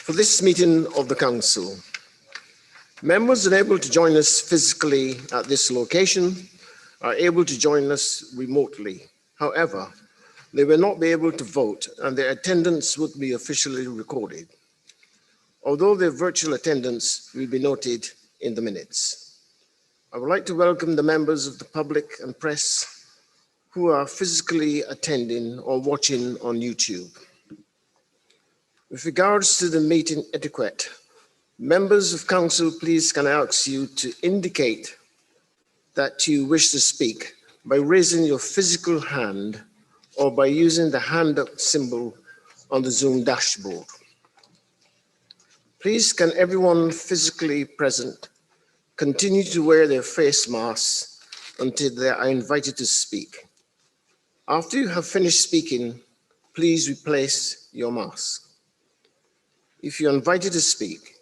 For this meeting of the Council, members unable to join us physically at this location are able to join us remotely. However, they will not be able to vote and their attendance would be officially recorded, although their virtual attendance will be noted in the minutes. I would like to welcome the members of the public and press who are physically attending or watching on YouTube. With regards to the meeting etiquette, members of council, please can I ask you to indicate that you wish to speak by raising your physical hand or by using the hand up symbol on the Zoom dashboard. Please can everyone physically present continue to wear their face masks until they are invited to speak. After you have finished speaking, please replace your mask. If you're invited to speak,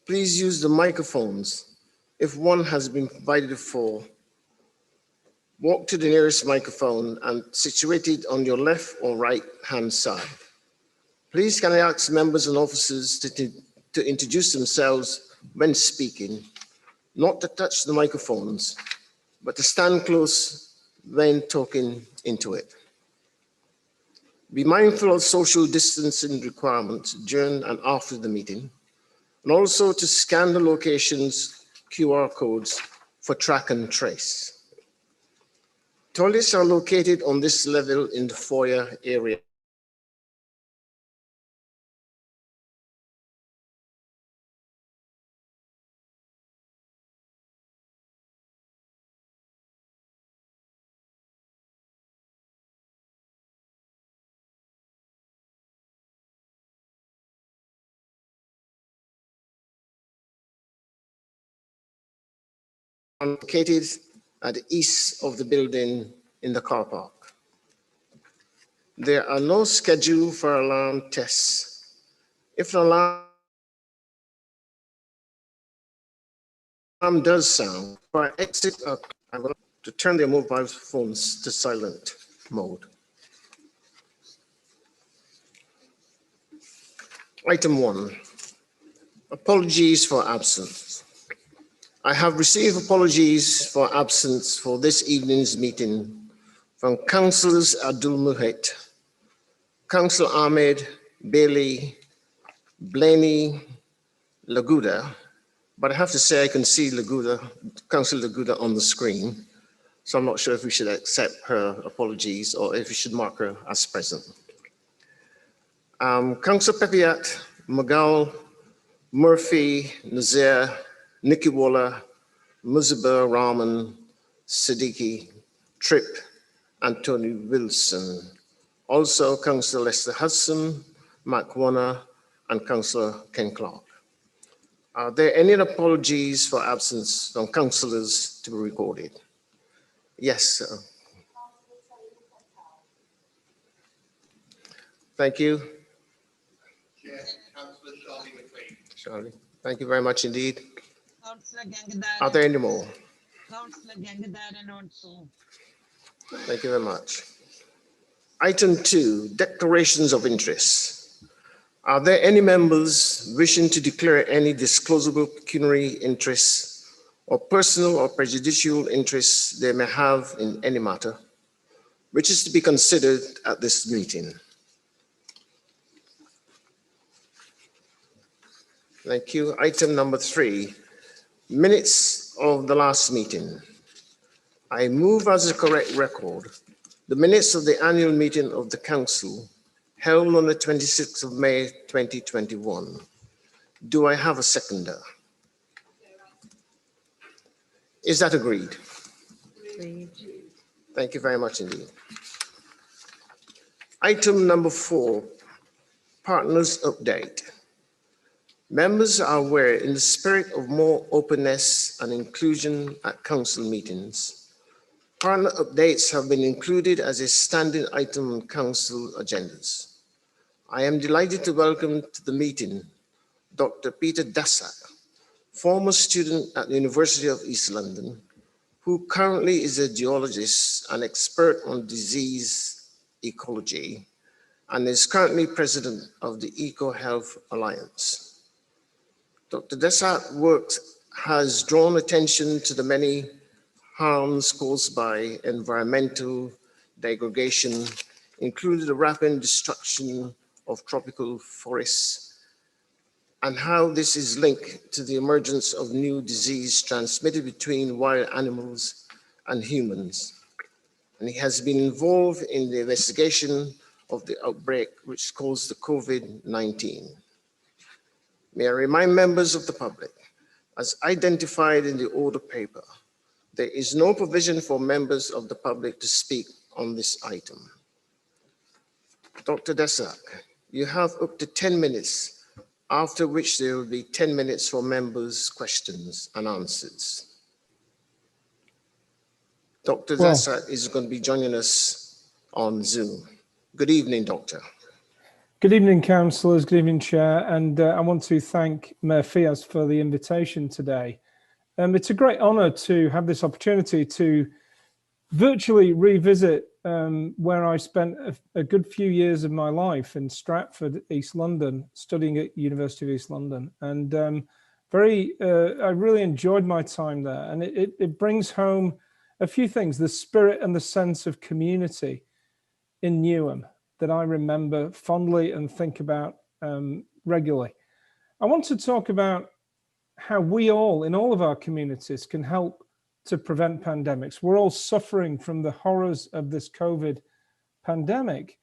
please use the microphones. If one has been provided for, walk to the nearest microphone and situated on your left or right hand side. Please can I ask members and officers to introduce themselves when speaking, not to touch the microphones, but to stand close when talking into it. Be mindful of social distancing requirements during and after the meeting, and also to scan the location's QR codes for track and trace. Toilets are located on this level in the foyer area. Located at the east of the building in the car park. There are no schedule for alarm tests. If an alarm does sound, by exit, I will to turn their mobile phones to silent mode. Item 1, apologies for absence. I have received apologies for absence for this evening's meeting from Councillors Abdul Muhit, Councillor Ahmed, Bailey, Blaney, Laguda, but I have to say I can see Laguda, Councillor Laguda on the screen, so I'm not sure if we should accept her apologies or if we should mark her as present. Councillor Pepiat, Magal, Murphy, Nazir, Nikki Waller, Muzabur Rahman, Siddiqui, Tripp, and Tony Wilson. Also, Councillor Lester Hudson, Mark Warner, and Councillor Ken Clark. Are there any apologies for absence from councillors to be recorded? Yes, sir. Thank you. Councillor Charlie McLean. Charlie, thank you very much indeed. Are there any more? Councillor Gangadhar and also. Thank you very much. Item 2, declarations of interest. Are there any members wishing to declare any disclosable pecuniary interests or personal or prejudicial interests they may have in any matter, which is to be considered at this meeting? Thank you. Item number 3, minutes of the last meeting. I move as a correct record the minutes of the annual meeting of the Council held on the 26th of May 2021. Do I have a seconder? Is that agreed? Agreed. Thank you very much indeed. Item number 4, partners update. Members are aware, in the spirit of more openness and inclusion at council meetings, partner updates have been included as a standing item on council agendas. I am delighted to welcome to the meeting Dr. Peter Dassak, former student at the University of East London, who currently is a geologist and expert on disease ecology and is currently president of the Eco Health Alliance. Dr. Desart's work has drawn attention to the many harms caused by environmental degradation, including the rapid destruction of tropical forests, and how this is linked to the emergence of new disease transmitted between wild animals and humans. And he has been involved in the investigation of the outbreak which caused the COVID-19. May I remind members of the public, as identified in the order paper, there is no provision for members of the public to speak on this item. Dr. Desark, you have up to 10 minutes, after which there will be 10 minutes for members' questions and answers. Dr. Desark is going to be joining us on Zoom. Good evening, Doctor. Good evening, councillors. Good evening, Chair. And I want to thank Mayor Fias for the invitation today. It's a great honour to have this opportunity to virtually revisit where I spent a good few years of my life in Stratford, East London, studying at University of East London. And I really enjoyed my time there. And it brings home a few things, the spirit and the sense of community in Newham that I remember fondly and think about regularly. I want to talk about how we all, in all of our communities, can help to prevent pandemics. We're all suffering from the horrors of this COVID pandemic.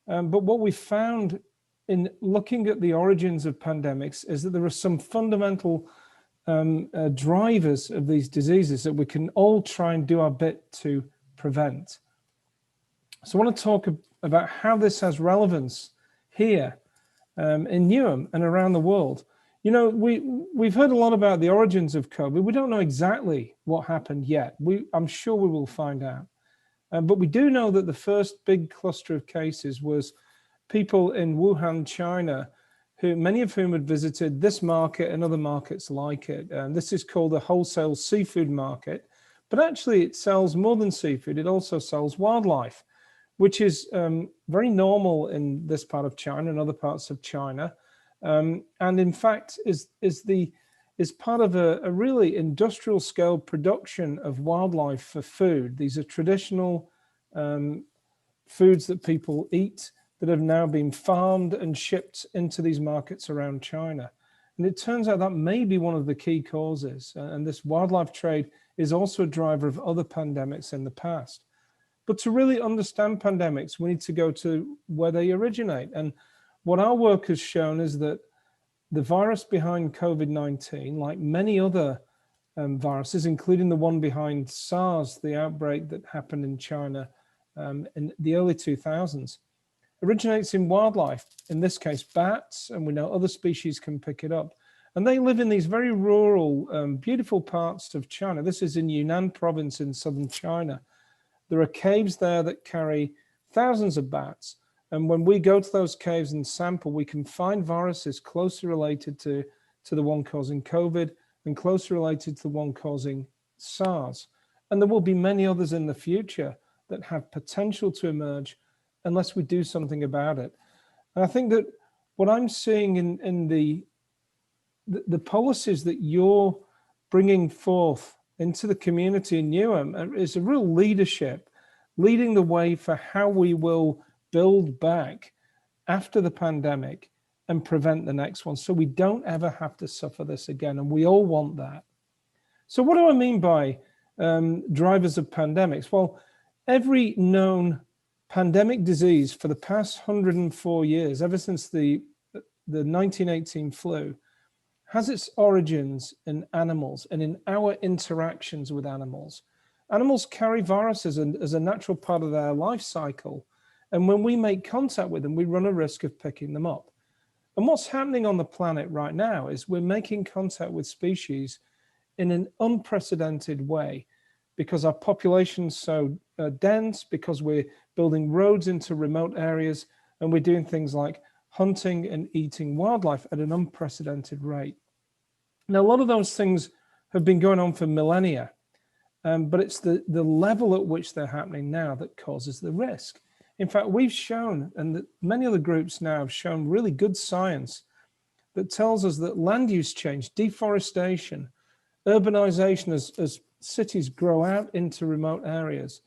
But what we found in looking at the origins of pandemics is that there are some fundamental drivers of these diseases that we can all try and do our bit to prevent. So I want to talk about how this has relevance here in Newham and around the world. You know, we've heard a lot about the origins of COVID. We don't know exactly what happened yet. I'm sure we will find out. But we do know that the first big cluster of cases was people in Wuhan, China, many of whom had visited this market and other markets like it. And this is called a wholesale seafood market. But actually, it sells more than seafood. It also sells wildlife, which is very normal in this part of China and other parts of China. And in fact, is part of a really industrial scale production of wildlife for food. These are traditional foods that people eat that have now been farmed and shipped into these markets around China. And it turns out that may be one of the key causes. And this wildlife trade is also a driver of other pandemics in the past. But to really understand pandemics, we need to go to where they originate. And what our work has shown is that the virus behind COVID-19, like many other viruses, including the one behind SARS, the outbreak that happened in China in the early 2000s, originates in wildlife, in this case bats, and we know other species can pick it up. And they live in these very rural, beautiful parts of China. This is in Huanan province in southern China. There are caves there that carry thousands of bats. And when we go to those caves and sample, we can find viruses closely related to the one causing COVID and closely related to the one causing SARS. And there will be many others in the future that have potential to emerge unless we do something about it. And I think that what I'm seeing in the policies that you're bringing forth into the community in Newham is a real leadership, leading the way for how we will build back after the pandemic and prevent the next one, so we don't ever have to suffer this again. And we all want that. So what do I mean by drivers of pandemics? Well, every known pandemic disease for the past 104 years, ever since the 1918 flu, has its origins in animals and in our interactions with animals. Animals carry viruses as a natural part of their life cycle. And when we make contact with them, we run a risk of picking them up. And what's happening on the planet right now is we're making contact with species in an unprecedented way because our population's so dense, because we're building roads into remote areas, and we're doing things like hunting and eating wildlife at an unprecedented rate. Now, a lot of those things have been going on for millennia, but it's the level at which they're happening now that causes the risk. In fact, we've shown, and many other groups now have shown really good science, that tells us that land use change, deforestation, urbanization as cities grow out into remote areas,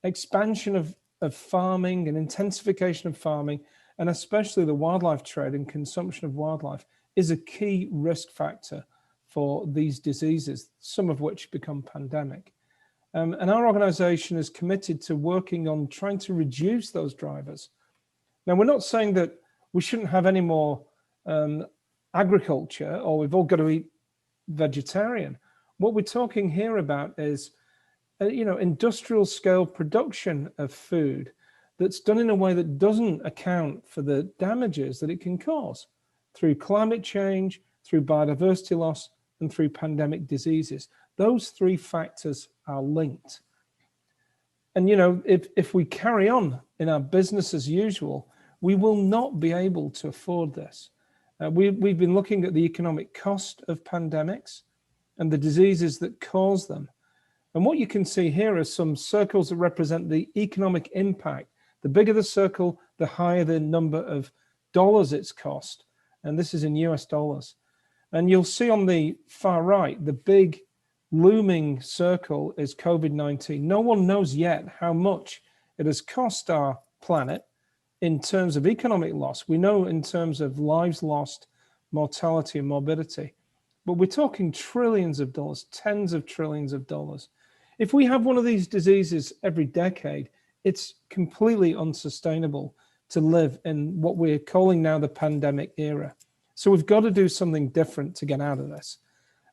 expansion of farming and intensification of farming, and especially the wildlife trade and consumption of wildlife is a key risk factor for these diseases, some of which become pandemic. And our organization is committed to working on trying to reduce those drivers. Now, we're not saying that we shouldn't have any more agriculture or we've all got to eat vegetarian. What we're talking here about is, industrial scale production of food that's done in a way that doesn't account for the damages that it can cause through climate change, through biodiversity loss, and through pandemic diseases. Those three factors are linked. And, if we carry on in our business as usual, we will not be able to afford this. We've been looking at the economic cost of pandemics and the diseases that cause them. And what you can see here are some circles that represent the economic impact. The bigger the circle, the higher the number of dollars it's cost. And this is in US dollars. And you'll see on the far right, the big looming circle is COVID-19. No one knows yet how much it has cost our planet in terms of economic loss. We know in terms of lives lost, mortality and morbidity. But we're talking trillions of dollars, tens of trillions of dollars. If we have one of these diseases every decade, it's completely unsustainable to live in what we're calling now the pandemic era. So we've got to do something different to get out of this.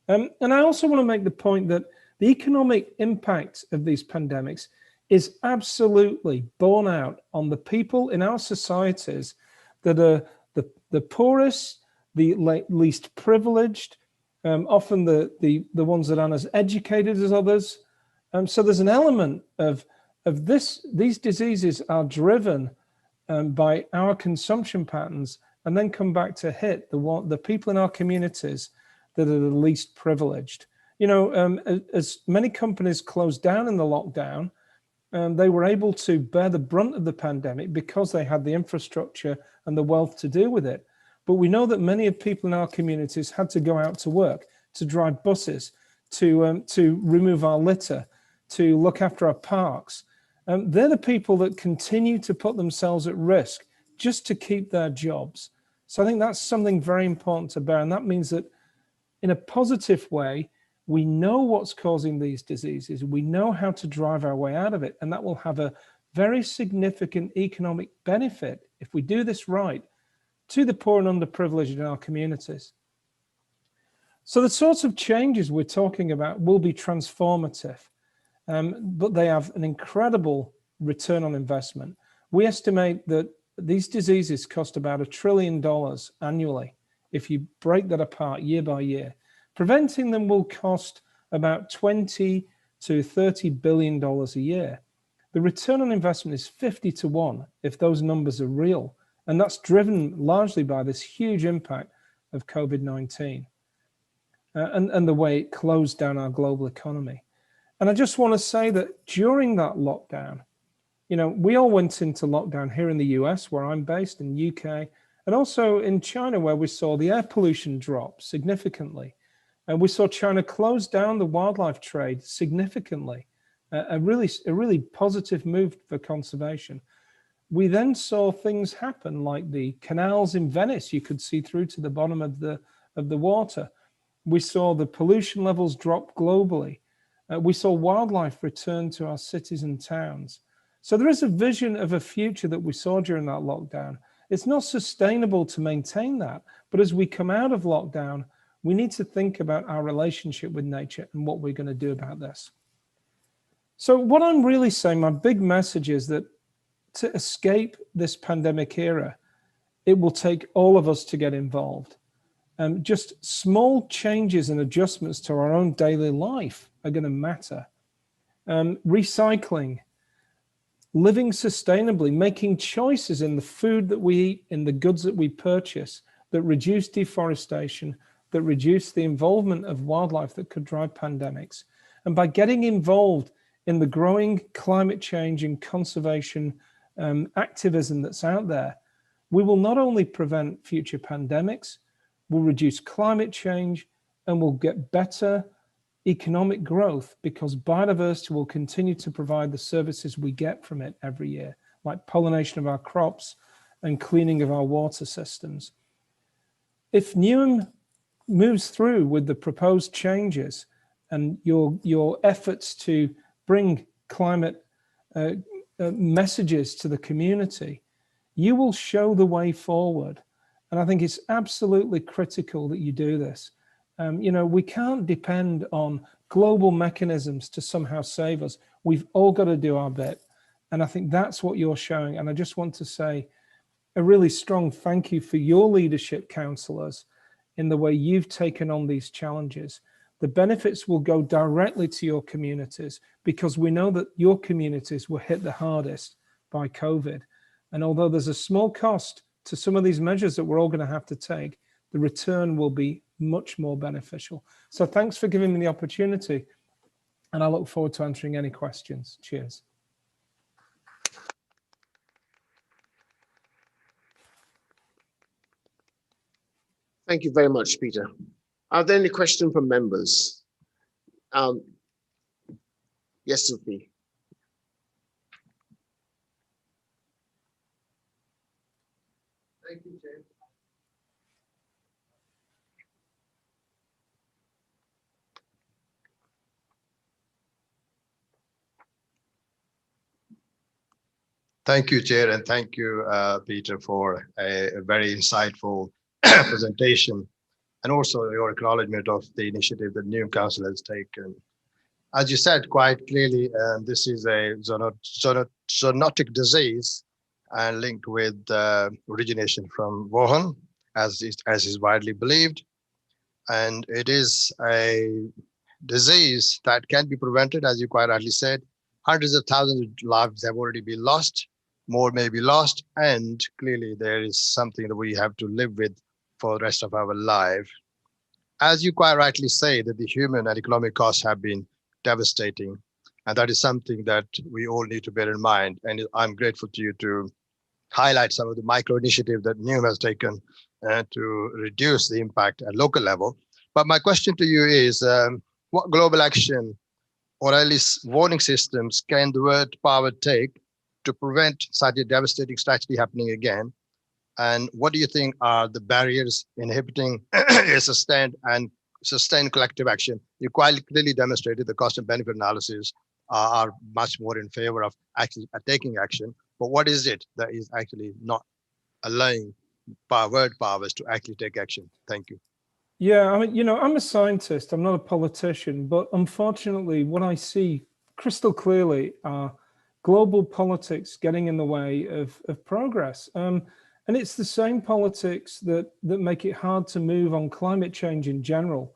And I also want to make the point that the economic impact of these pandemics is absolutely borne out on the people in our societies that are the poorest, the least privileged, often the ones that aren't as educated as others. So there's an element of this. These diseases are driven by our consumption patterns and then come back to hit the people in our communities that are the least privileged. As many companies closed down in the lockdown, they were able to bear the brunt of the pandemic because they had the infrastructure and the wealth to deal with it. But we know that many of people in our communities had to go out to work, to drive buses, to remove our litter, to look after our parks. They're the people that continue to put themselves at risk just to keep their jobs. So I think that's something very important to bear. And that means that in a positive way, we know what's causing these diseases. We know how to drive our way out of it. And that will have a very significant economic benefit, if we do this right, to the poor and underprivileged in our communities. So the sorts of changes we're talking about will be transformative, but they have an incredible return on investment. We estimate that these diseases cost about $1 trillion annually if you break that apart year by year. Preventing them will cost about $20 to $30 billion a year. The return on investment is 50 to 1 if those numbers are real. And that's driven largely by this huge impact of COVID-19 and the way it closed down our global economy. And I just want to say that during that lockdown, we all went into lockdown here in the US, where I'm based, in the UK, and also in China, where we saw the air pollution drop significantly. And we saw China close down the wildlife trade significantly, a really positive move for conservation. We then saw things happen like the canals in Venice, you could see through to the bottom of the water. We saw the pollution levels drop globally. We saw wildlife return to our cities and towns. So there is a vision of a future that we saw during that lockdown. It's not sustainable to maintain that, but as we come out of lockdown, we need to think about our relationship with nature and what we're going to do about this. So what I'm really saying, my big message is that to escape this pandemic era, it will take all of us to get involved. Just small changes and adjustments to our own daily life are going to matter. Recycling, living sustainably, making choices in the food that we eat, in the goods that we purchase, that reduce deforestation, that reduce the involvement of wildlife that could drive pandemics. And by getting involved in the growing climate change and conservation activism that's out there, we will not only prevent future pandemics, will reduce climate change, and will get better economic growth because biodiversity will continue to provide the services we get from it every year, like pollination of our crops and cleaning of our water systems. If Newham moves through with the proposed changes and your efforts to bring climate messages to the community, you will show the way forward. And I think it's absolutely critical that you do this. We can't depend on global mechanisms to somehow save us. We've all got to do our bit. And I think that's what you're showing. And I just want to say a really strong thank you for your leadership, councillors, in the way you've taken on these challenges. The benefits will go directly to your communities because we know that your communities were hit the hardest by COVID. And although there's a small cost to some of these measures that we're all going to have to take, the return will be much more beneficial. So thanks for giving me the opportunity. And I look forward to answering any questions. Cheers. Thank you very much, Peter. Are there any questions from members? Yes, Sophie. Thank you, Jay. Thank you, Chair, and thank you, Peter, for a very insightful presentation, and also your acknowledgement of the initiative that Newham Council has taken. As you said quite clearly, this is a zoonotic disease and linked with origination from Wuhan, as is widely believed. And it is a disease that can be prevented, as you quite rightly said. Hundreds of thousands of lives have already been lost, more may be lost, and clearly there is something that we have to live with for the rest of our life. As you quite rightly say, that the human and economic costs have been devastating, and that is something that we all need to bear in mind. And I'm grateful to you to highlight some of the micro initiatives that Newham has taken to reduce the impact at local level. But my question to you is, what global action or at least warning systems can the world power take to prevent such a devastating tragedy happening again? And what do you think are the barriers inhibiting a sustained collective action? You quite clearly demonstrated the cost and benefit analysis are much more in favor of actually taking action. But what is it that is actually not allowing world powers to actually take action? Thank you. Yeah, I mean, I'm a scientist, I'm not a politician, but unfortunately, what I see crystal clearly are global politics getting in the way of progress. And it's the same politics that make it hard to move on climate change in general.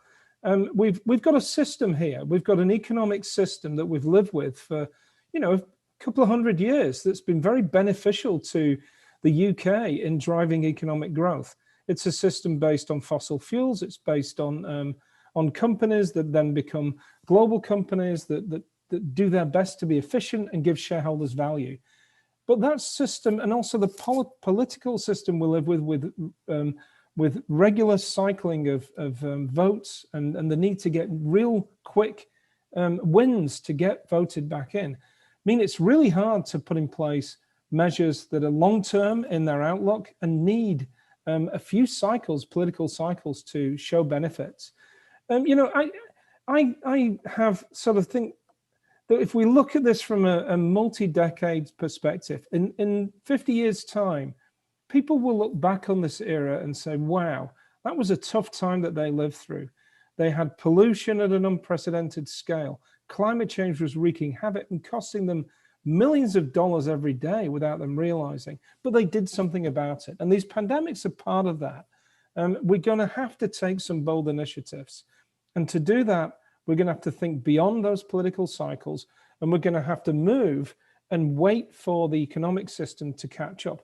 We've got a system here. We've got an economic system that we've lived with for, a couple of 100 years that's been very beneficial to the UK in driving economic growth. It's a system based on fossil fuels. It's based on companies that then become global companies that do their best to be efficient and give shareholders value. But that system, and also the political system we live with regular cycling of votes and the need to get real quick wins to get voted back in, mean it's really hard to put in place measures that are long-term in their outlook and need a few cycles, political cycles, to show benefits. I have sort of think that if we look at this from a multi-decade perspective, in 50 years' time, people will look back on this era and say, wow, that was a tough time that they lived through. They had pollution at an unprecedented scale. Climate change was wreaking havoc and costing them millions of dollars every day without them realizing, but they did something about it. And these pandemics are part of that. We're going to have to take some bold initiatives. And to do that, we're going to have to think beyond those political cycles, and we're going to have to move and wait for the economic system to catch up.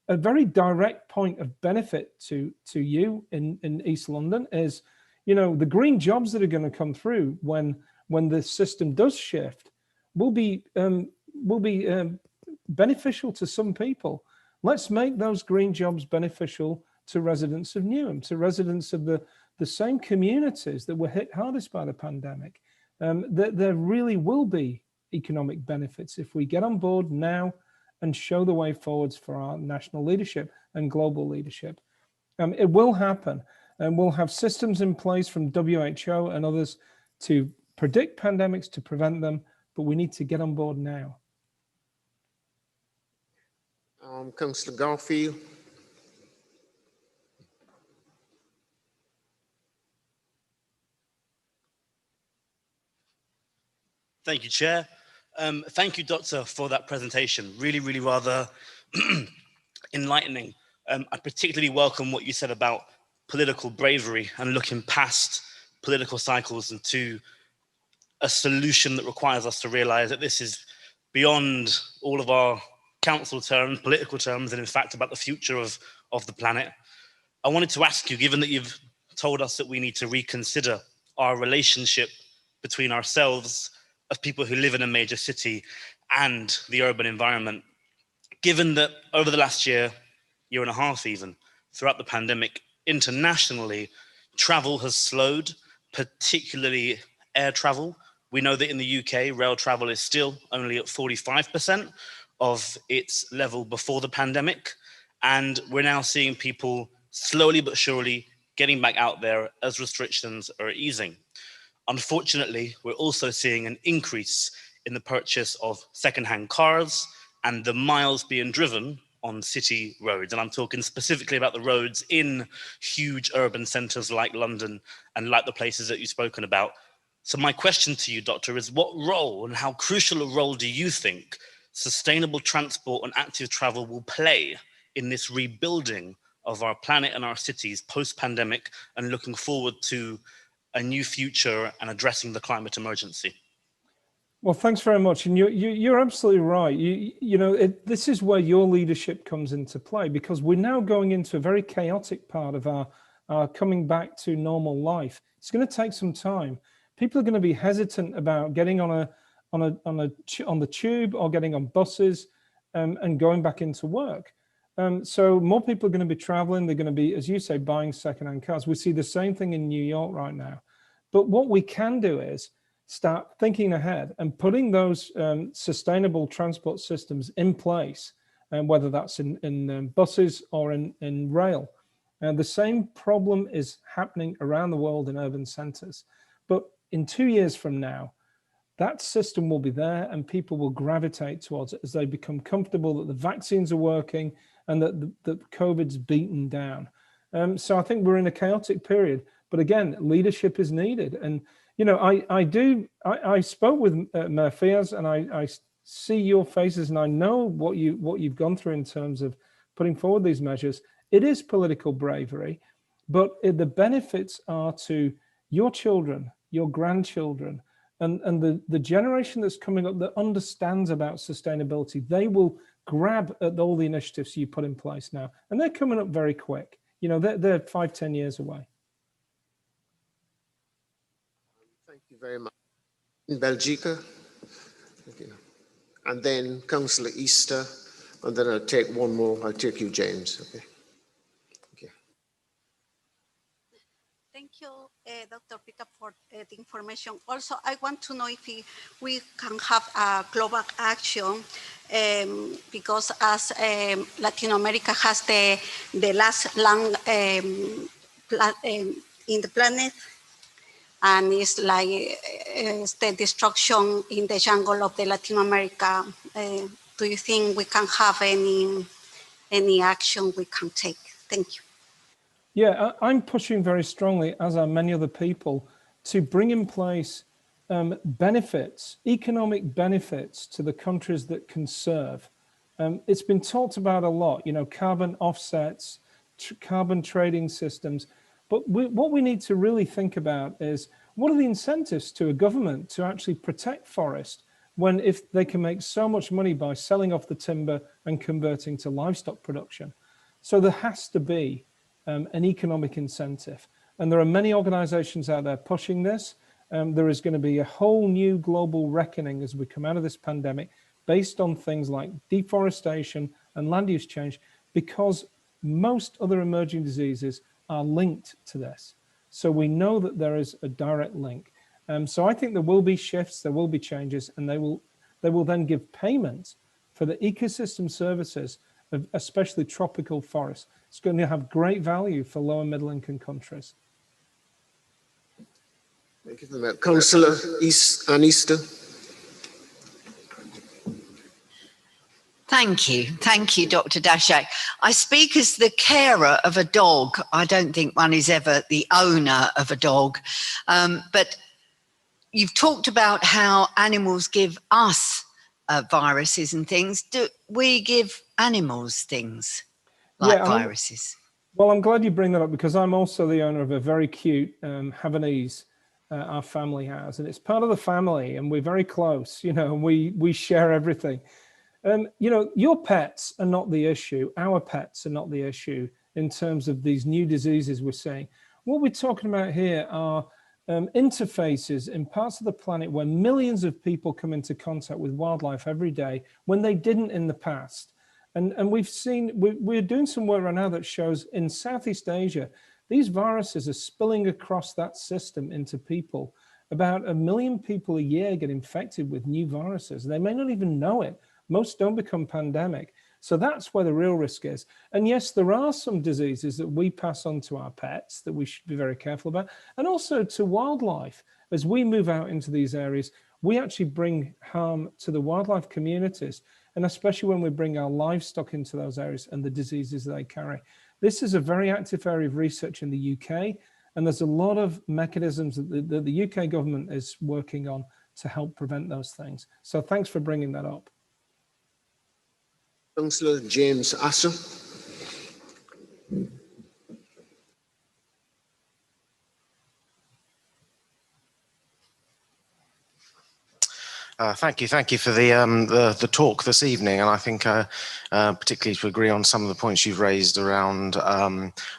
A very direct point of benefit to you in East London is, the green jobs that are going to come through when the system does shift will be beneficial to some people. Let's make those green jobs beneficial to residents of Newham, to residents of the same communities that were hit hardest by the pandemic. There really will be economic benefits if we get on board now and show the way forwards for our national leadership and global leadership. It will happen, and we'll have systems in place from WHO and others to predict pandemics, to prevent them, but we need to get on board now. Councillor Garfield. Thank you, Chair. Thank you, Doctor, for that presentation. Really rather enlightening. I particularly welcome what you said about political bravery and looking past political cycles into a solution that requires us to realize that this is beyond all of our council terms, political terms, and in fact about the future of the planet. I wanted to ask you, given that you've told us that we need to reconsider our relationship between ourselves as people who live in a major city and the urban environment, given that over the last year and a half even, throughout the pandemic, internationally, travel has slowed, particularly air travel. We know that in the UK, rail travel is still only at 45% of its level before the pandemic. And we're now seeing people slowly but surely getting back out there as restrictions are easing. Unfortunately, we're also seeing an increase in the purchase of secondhand cars and the miles being driven on city roads. And I'm talking specifically about the roads in huge urban centres like London and like the places that you've spoken about. So my question to you, Doctor, is what role and how crucial a role do you think sustainable transport and active travel will play in this rebuilding of our planet and our cities post-pandemic and looking forward to a new future and addressing the climate emergency? Well, thanks very much. And you're absolutely right. This is where your leadership comes into play, because we're now going into a very chaotic part of our coming back to normal life. It's going to take some time. People are going to be hesitant about getting on the tube or getting on buses and going back into work. So more people are going to be traveling. They're going to be, as you say, buying secondhand cars. We see the same thing in New York right now. But what we can do is start thinking ahead and putting those sustainable transport systems in place, whether that's in buses or in rail. The same problem is happening around the world in urban centers. But in 2 years from now, that system will be there and people will gravitate towards it as they become comfortable that the vaccines are working and that COVID's beaten down. So I think we're in a chaotic period, but again, leadership is needed. And, I spoke with Mayor Fiaz, and I see your faces and I know what you've gone through in terms of putting forward these measures. It is political bravery, but the benefits are to your children, your grandchildren, and the generation that's coming up that understands about sustainability. They will grab at all the initiatives you put in place now, and they're coming up very quick. They're 5-10 years away. Thank you very much. In Belgica, okay. And then Councillor Easter, and then I'll take one more. I'll take you, James. Okay. Thank you, Dr. Peter, for the information. Also, I want to know if we can have a global action because as Latin America has the last land in the planet, and it's like the destruction in the jungle of the Latin America. Do you think we can have any action we can take? Thank you. Yeah, I'm pushing very strongly, as are many other people, to bring in place benefits, economic benefits to the countries that conserve. It's been talked about a lot, carbon offsets, carbon trading systems. But what we need to really think about is, what are the incentives to a government to actually protect forest when if they can make so much money by selling off the timber and converting to livestock production? So there has to be an economic incentive. And there are many organizations out there pushing this. There is going to be a whole new global reckoning as we come out of this pandemic based on things like deforestation and land use change, because most other emerging diseases are linked to this. So we know that there is a direct link. So I think there will be shifts, there will be changes, and they will then give payment for the ecosystem services of especially tropical forests. It's going to have great value for low and middle income countries. Thank you for that. Councillor Anister. Thank you, Dr. Dashak. I speak as the carer of a dog. I don't think one is ever the owner of a dog, but you've talked about how animals give us viruses and things. Do we give animals things like viruses? Well, I'm glad you bring that up because I'm also the owner of a very cute Havanese. Our family has, and it's part of the family, and we're very close. You know, and we share everything. You know, your pets are not the issue. Our pets are not the issue in terms of these new diseases we're seeing. What we're talking about here are interfaces in parts of the planet where millions of people come into contact with wildlife every day when they didn't in the past. And we've seen, we're doing some work right now that shows in Southeast Asia, these viruses are spilling across that system into people. About 1 million people a year get infected with new viruses. They may not even know it. Most don't become pandemic. So that's where the real risk is. And yes, there are some diseases that we pass on to our pets that we should be very careful about, and also to wildlife. As we move out into these areas, we actually bring harm to the wildlife communities, and especially when we bring our livestock into those areas and the diseases they carry. This is a very active area of research in the UK, and there's a lot of mechanisms that the UK government is working on to help prevent those things. So thanks for bringing that up. Councillor James Asser. Thank you for the talk this evening, and I think particularly to agree on some of the points you've raised around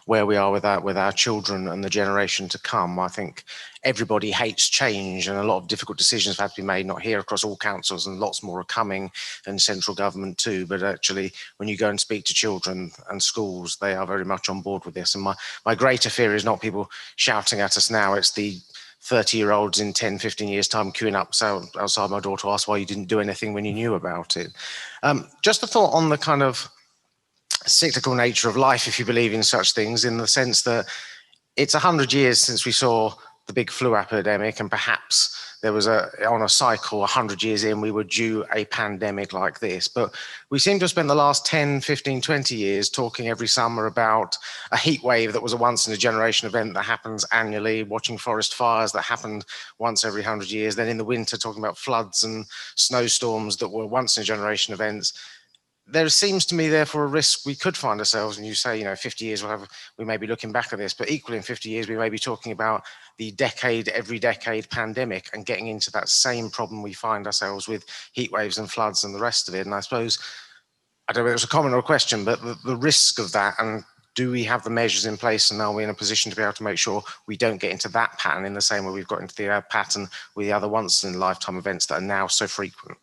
where we are with our children and the generation to come. I think everybody hates change, and a lot of difficult decisions have had to be made, not here, across all councils, and lots more are coming, and central government too. But actually, when you go and speak to children and schools, they are very much on board with this. And my greater fear is not people shouting at us now, it's the 30-year-olds in 10, 15 years' time queuing up outside my door to ask why you didn't do anything when you knew about it. Just a thought on the kind of cyclical nature of life, if you believe in such things, in the sense that it's 100 years since we saw the big flu epidemic, and perhaps there was on a cycle 100 years in, we were due a pandemic like this. But we seem to have spent the last 10, 15, 20 years talking every summer about a heat wave that was a once in a generation event that happens annually, watching forest fires that happened once every 100 years. Then in the winter, talking about floods and snowstorms that were once in a generation events. There seems to me, therefore, a risk we could find ourselves, and you say, 50 years we may be looking back at this, but equally in 50 years, we may be talking about the every decade pandemic and getting into that same problem we find ourselves with heat waves and floods and the rest of it. And I suppose, I don't know if it was a comment or a question, but the risk of that, and do we have the measures in place, and are we in a position to be able to make sure we don't get into that pattern in the same way we've got into the pattern with the other once in a lifetime events that are now so frequent?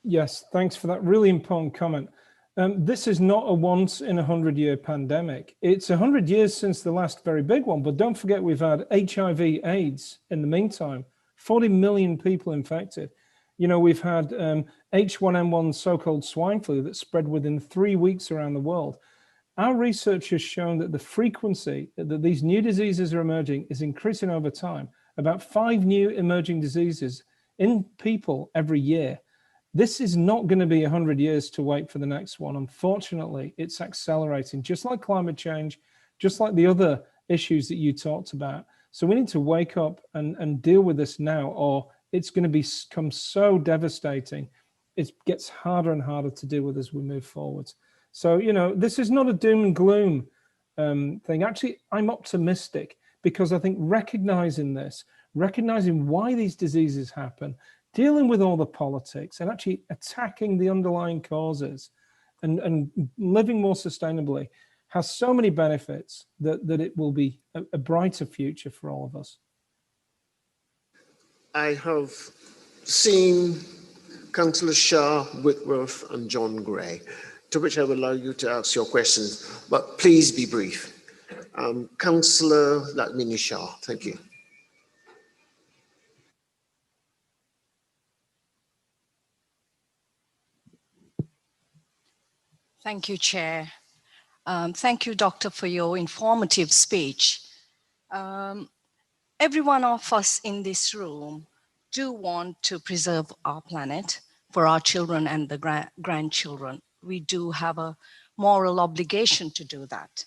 Yes, thanks for that really important comment. This is not a once in 100-year pandemic. It's 100 years since the last very big one, but don't forget we've had HIV AIDS in the meantime, 40 million people infected. We've had H1N1 so-called swine flu that spread within 3 weeks around the world. Our research has shown that the frequency that these new diseases are emerging is increasing over time, about 5 new emerging diseases in people every year. This is not going to be 100 years to wait for the next one. Unfortunately, it's accelerating, just like climate change, just like the other issues that you talked about. So we need to wake up and deal with this now, or it's going to become so devastating. It gets harder and harder to deal with as we move forward. So, this is not a doom and gloom thing. Actually, I'm optimistic because I think recognizing why these diseases happen, dealing with all the politics and actually attacking the underlying causes and living more sustainably has so many benefits that it will be a brighter future for all of us. I have seen Councillor Shah, Whitworth and John Gray. to which I will allow you to ask your questions, but please be brief. Councillor Latmini Shah, thank you. Thank you, Chair. Thank you, Doctor, for your informative speech. Every one of us in this room do want to preserve our planet for our children and the grandchildren. We do have a moral obligation to do that.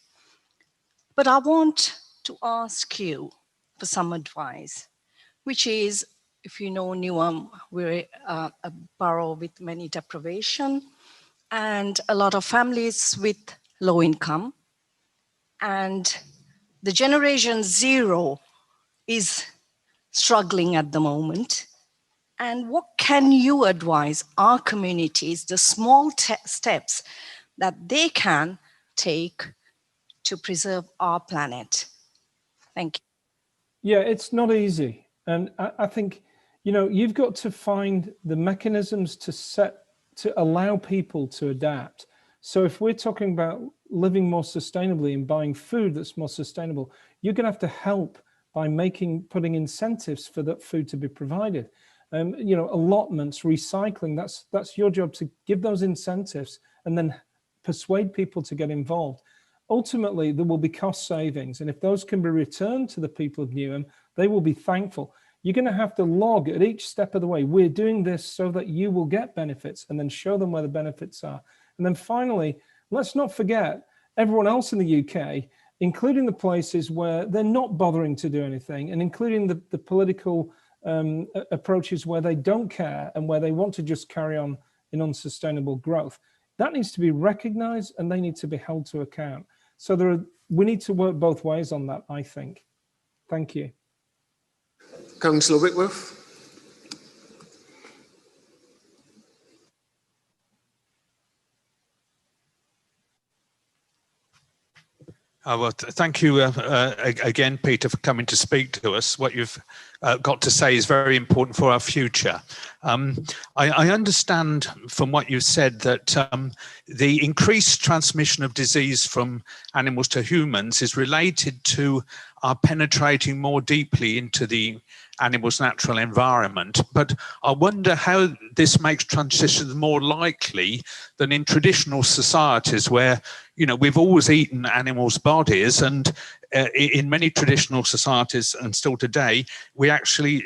But I want to ask you for some advice, which is, if you know Newham, we're a borough with many deprivation and a lot of families with low income. And the generation zero is struggling at the moment. And what can you advise our communities, the small steps that they can take to preserve our planet? Thank you. Yeah, it's not easy. And I think, you know, you've got to find the mechanisms to allow people to adapt. So if we're talking about living more sustainably and buying food that's more sustainable, you're going to have to help by putting incentives for that food to be provided. You know, allotments, recycling, that's your job, to give those incentives and then persuade people to get involved. Ultimately, there will be cost savings. And if those can be returned to the people of Newham, they will be thankful. You're going to have to log at each step of the way, we're doing this so that you will get benefits, and then show them where the benefits are. And then finally, let's not forget everyone else in the UK, including the places where they're not bothering to do anything, and including the political approaches where they don't care and where they want to just carry on in unsustainable growth. That needs to be recognized and they need to be held to account. So we need to work both ways on that, I think. Thank you. Councillor Whitworth. Well, thank you again, Peter, for coming to speak to us. What you've got to say is very important for our future. I understand from what you said that the increased transmission of disease from animals to humans is related to our penetrating more deeply into the animal's natural environment. But I wonder how this makes transitions more likely than in traditional societies where, you know, we've always eaten animals' bodies, and in many traditional societies and still today, we actually,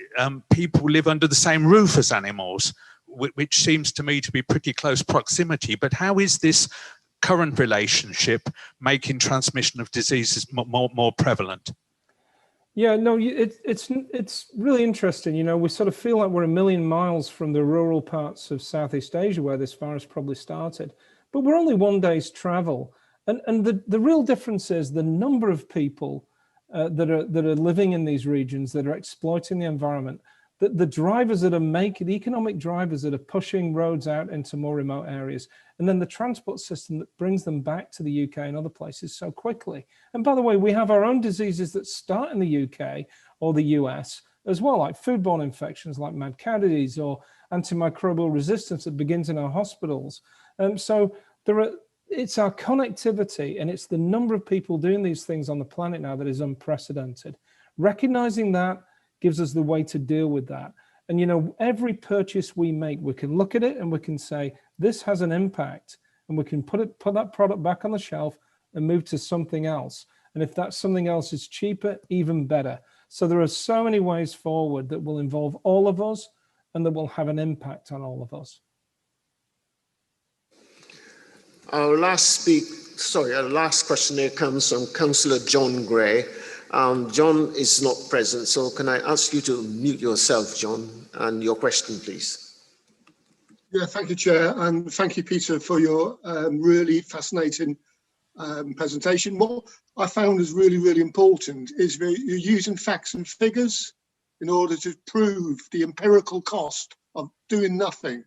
people live under the same roof as animals, which seems to me to be pretty close proximity. But how is this current relationship making transmission of diseases more prevalent? Yeah, no, it's really interesting. You know, we sort of feel like we're a million miles from the rural parts of Southeast Asia where this virus probably started, but we're only one day's travel. And the real difference is the number of people that are living in these regions that are exploiting the environment. The drivers that are the economic drivers that are pushing roads out into more remote areas, and then the transport system that brings them back to the UK and other places so quickly. And by the way, we have our own diseases that start in the UK or the US as well, like foodborne infections like mad cow disease or antimicrobial resistance that begins in our hospitals. So it's our connectivity and it's the number of people doing these things on the planet now that is unprecedented. Recognizing that gives us the way to deal with that. And, you know, every purchase we make, we can look at it and we can say, this has an impact, and we can put that product back on the shelf and move to something else. And if that something else is cheaper, even better. So there are so many ways forward that will involve all of us and that will have an impact on all of us. Our last question here comes from Councillor John Gray. John is not present, so can I ask you to mute yourself, John, and your question, please? Yeah, thank you, Chair, and thank you, Peter, for your really fascinating presentation. What I found is really, really important is you're using facts and figures in order to prove the empirical cost of doing nothing.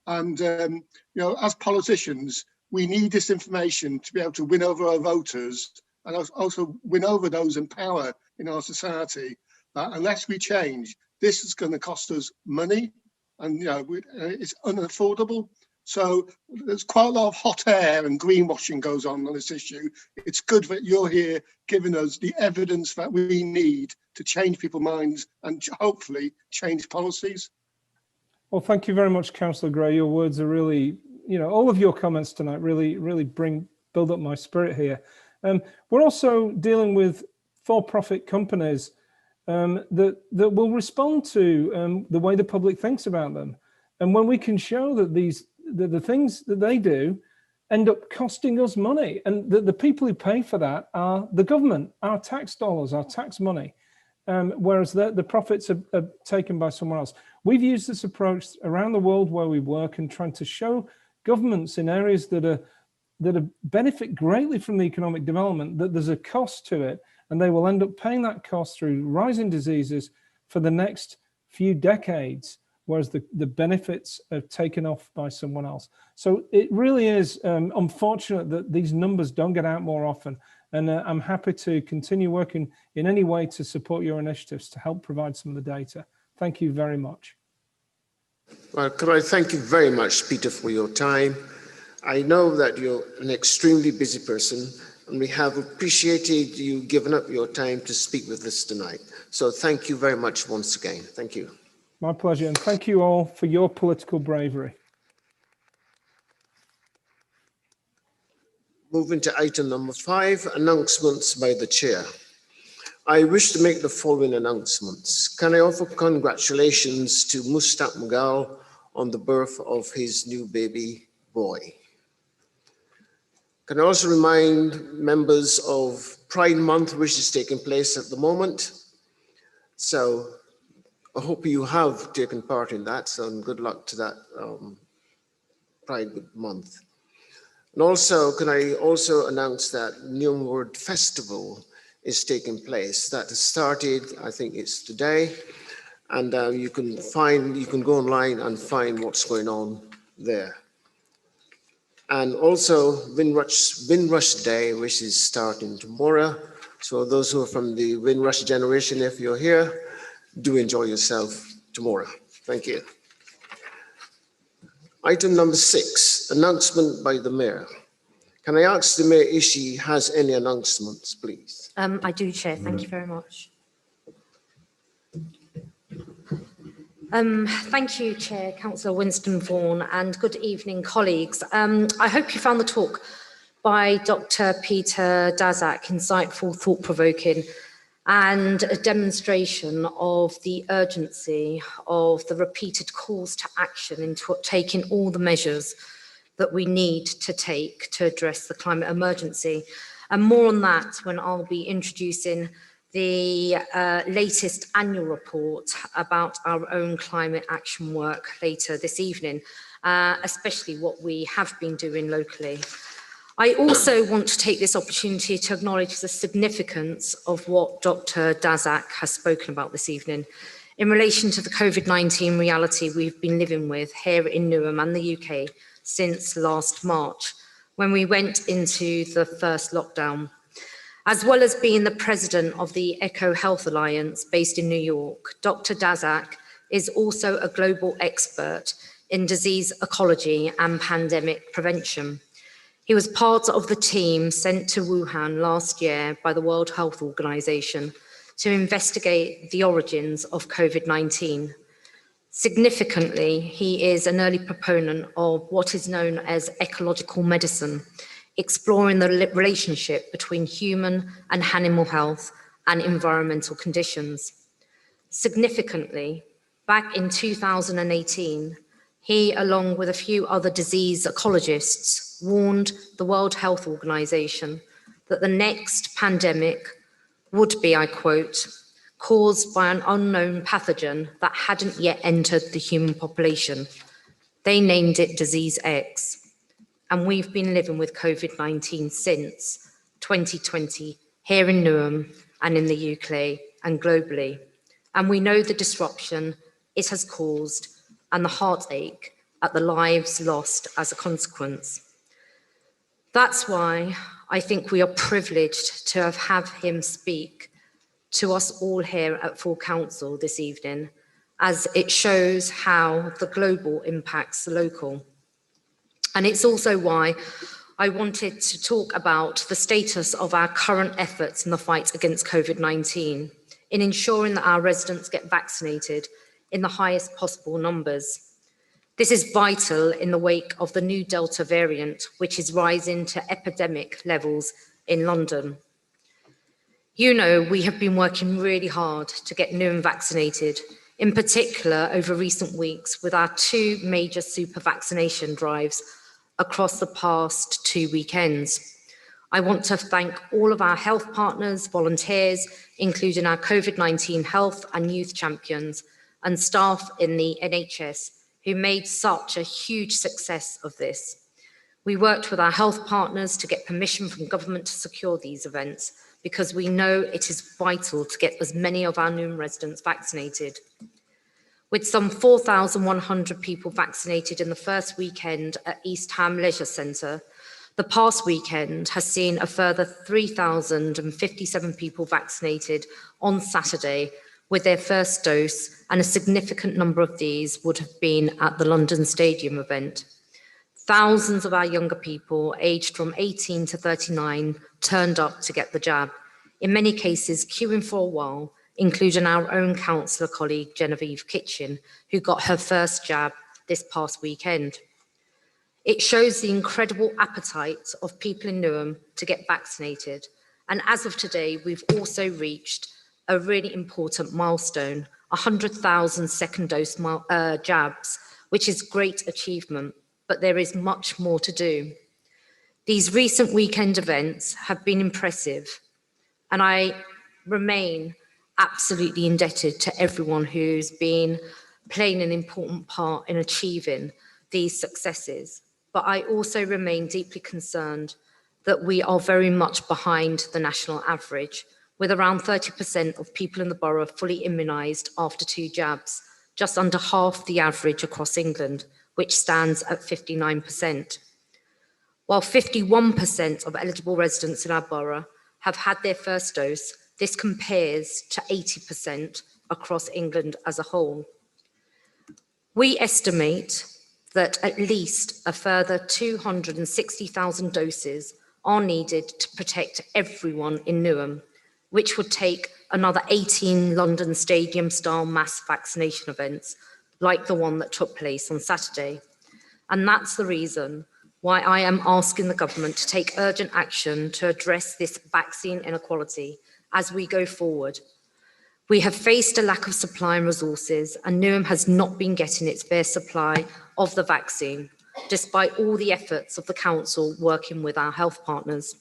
And, you know, as politicians, we need this information to be able to win over our voters and also win over those in power in our society. Unless we change, this is going to cost us money, and you know it's unaffordable. So there's quite a lot of hot air and greenwashing goes on this issue. It's good that you're here giving us the evidence that we need to change people's minds and hopefully change policies. Well, thank you very much, Councillor Gray. Your words are really, all of your comments tonight really build up my spirit here. We're also dealing with for-profit companies that will respond to the way the public thinks about them. And when we can show that the things that they do end up costing us money, and the people who pay for that are the government, our tax dollars, our tax money, whereas the profits are taken by someone else. We've used this approach around the world where we work and trying to show governments in areas that benefit greatly from the economic development that there's a cost to it, and they will end up paying that cost through rising diseases for the next few decades, whereas the benefits are taken off by someone else. So it really is unfortunate that these numbers don't get out more often. And I'm happy to continue working in any way to support your initiatives to help provide some of the data. Thank you very much. Well, could I thank you very much, Peter, for your time. I know that you're an extremely busy person, and we have appreciated you giving up your time to speak with us tonight. So thank you very much once again. Thank you. My pleasure, and thank you all for your political bravery. Moving to item number 5, announcements by the chair. I wish to make the following announcements. Can I offer congratulations to Mustaq Mughal on the birth of his new baby boy? Can I also remind members of Pride Month, which is taking place at the moment. So I hope you have taken part in that, so good luck to that Pride Month. And also, can I also announce that Neum Word Festival is taking place. That has started, I think it's today, and you can go online and find what's going on there. And also Windrush Day, which is starting tomorrow. So those who are from the Windrush generation, if you're here, do enjoy yourself tomorrow. Thank you. Item number 6, announcement by the Mayor. Can I ask the Mayor if she has any announcements, please? I do, Chair. Thank you very much. Thank you, Chair, Councillor Winston Vaughan, and good evening, colleagues. I hope you found the talk by Dr. Peter Daszak insightful, thought-provoking, and a demonstration of the urgency of the repeated calls to action into taking all the measures that we need to take to address the climate emergency. And more on that when I'll be introducing the latest annual report about our own climate action work later this evening, especially what we have been doing locally. I also want to take this opportunity to acknowledge the significance of what Dr. Daszak has spoken about this evening in relation to the COVID-19 reality we've been living with here in Newham and the UK since last March, when we went into the first lockdown. As well as being the president of the Eco Health Alliance based in New York, Dr. Daszak is also a global expert in disease ecology and pandemic prevention. He was part of the team sent to Wuhan last year by the World Health Organization to investigate the origins of COVID-19. Significantly, he is an early proponent of what is known as ecological medicine, exploring the relationship between human and animal health and environmental conditions. Significantly, back in 2018, he, along with a few other disease ecologists, warned the World Health Organization that the next pandemic would be, I quote, caused by an unknown pathogen that hadn't yet entered the human population. They named it Disease X. And we've been living with COVID-19 since 2020 here in Newham and in the UK and globally. And we know the disruption it has caused and the heartache at the lives lost as a consequence. That's why I think we are privileged to have him speak to us all here at Full Council this evening, as it shows how the global impacts the local. And it's also why I wanted to talk about the status of our current efforts in the fight against COVID-19 in ensuring that our residents get vaccinated in the highest possible numbers. This is vital in the wake of the new Delta variant, which is rising to epidemic levels in London. You know, we have been working really hard to get Newham vaccinated, in particular over recent weeks with our 2 major super vaccination drives across the past 2 weekends. I want to thank all of our health partners, volunteers, including our COVID-19 health and youth champions, and staff in the NHS who made such a huge success of this. We worked with our health partners to get permission from government to secure these events because we know it is vital to get as many of our Newham residents vaccinated. With some 4,100 people vaccinated in the first weekend at East Ham Leisure Centre, the past weekend has seen a further 3,057 people vaccinated on Saturday with their first dose, and a significant number of these would have been at the London Stadium event. Thousands of our younger people aged from 18 to 39 turned up to get the jab, in many cases queuing for a while, including our own councillor colleague Genevieve Kitchen, who got her first jab this past weekend. It shows the incredible appetite of people in Newham to get vaccinated. And as of today, we've also reached a really important milestone, 100,000 second dose jabs, which is great achievement, but there is much more to do. These recent weekend events have been impressive, and I remain absolutely indebted to everyone who's been playing an important part in achieving these successes. But I also remain deeply concerned that we are very much behind the national average, with around 30% of people in the borough fully immunised after 2 jabs, just under half the average across England, which stands at 59%. While 51% of eligible residents in our borough have had their first dose, this compares to 80% across England as a whole. We estimate that at least a further 260,000 doses are needed to protect everyone in Newham, which would take another 18 London Stadium-style mass vaccination events, like the one that took place on Saturday. And that's the reason why I am asking the government to take urgent action to address this vaccine inequality as we go forward. We have faced a lack of supply and resources, and Newham has not been getting its fair supply of the vaccine, despite all the efforts of the council working with our health partners.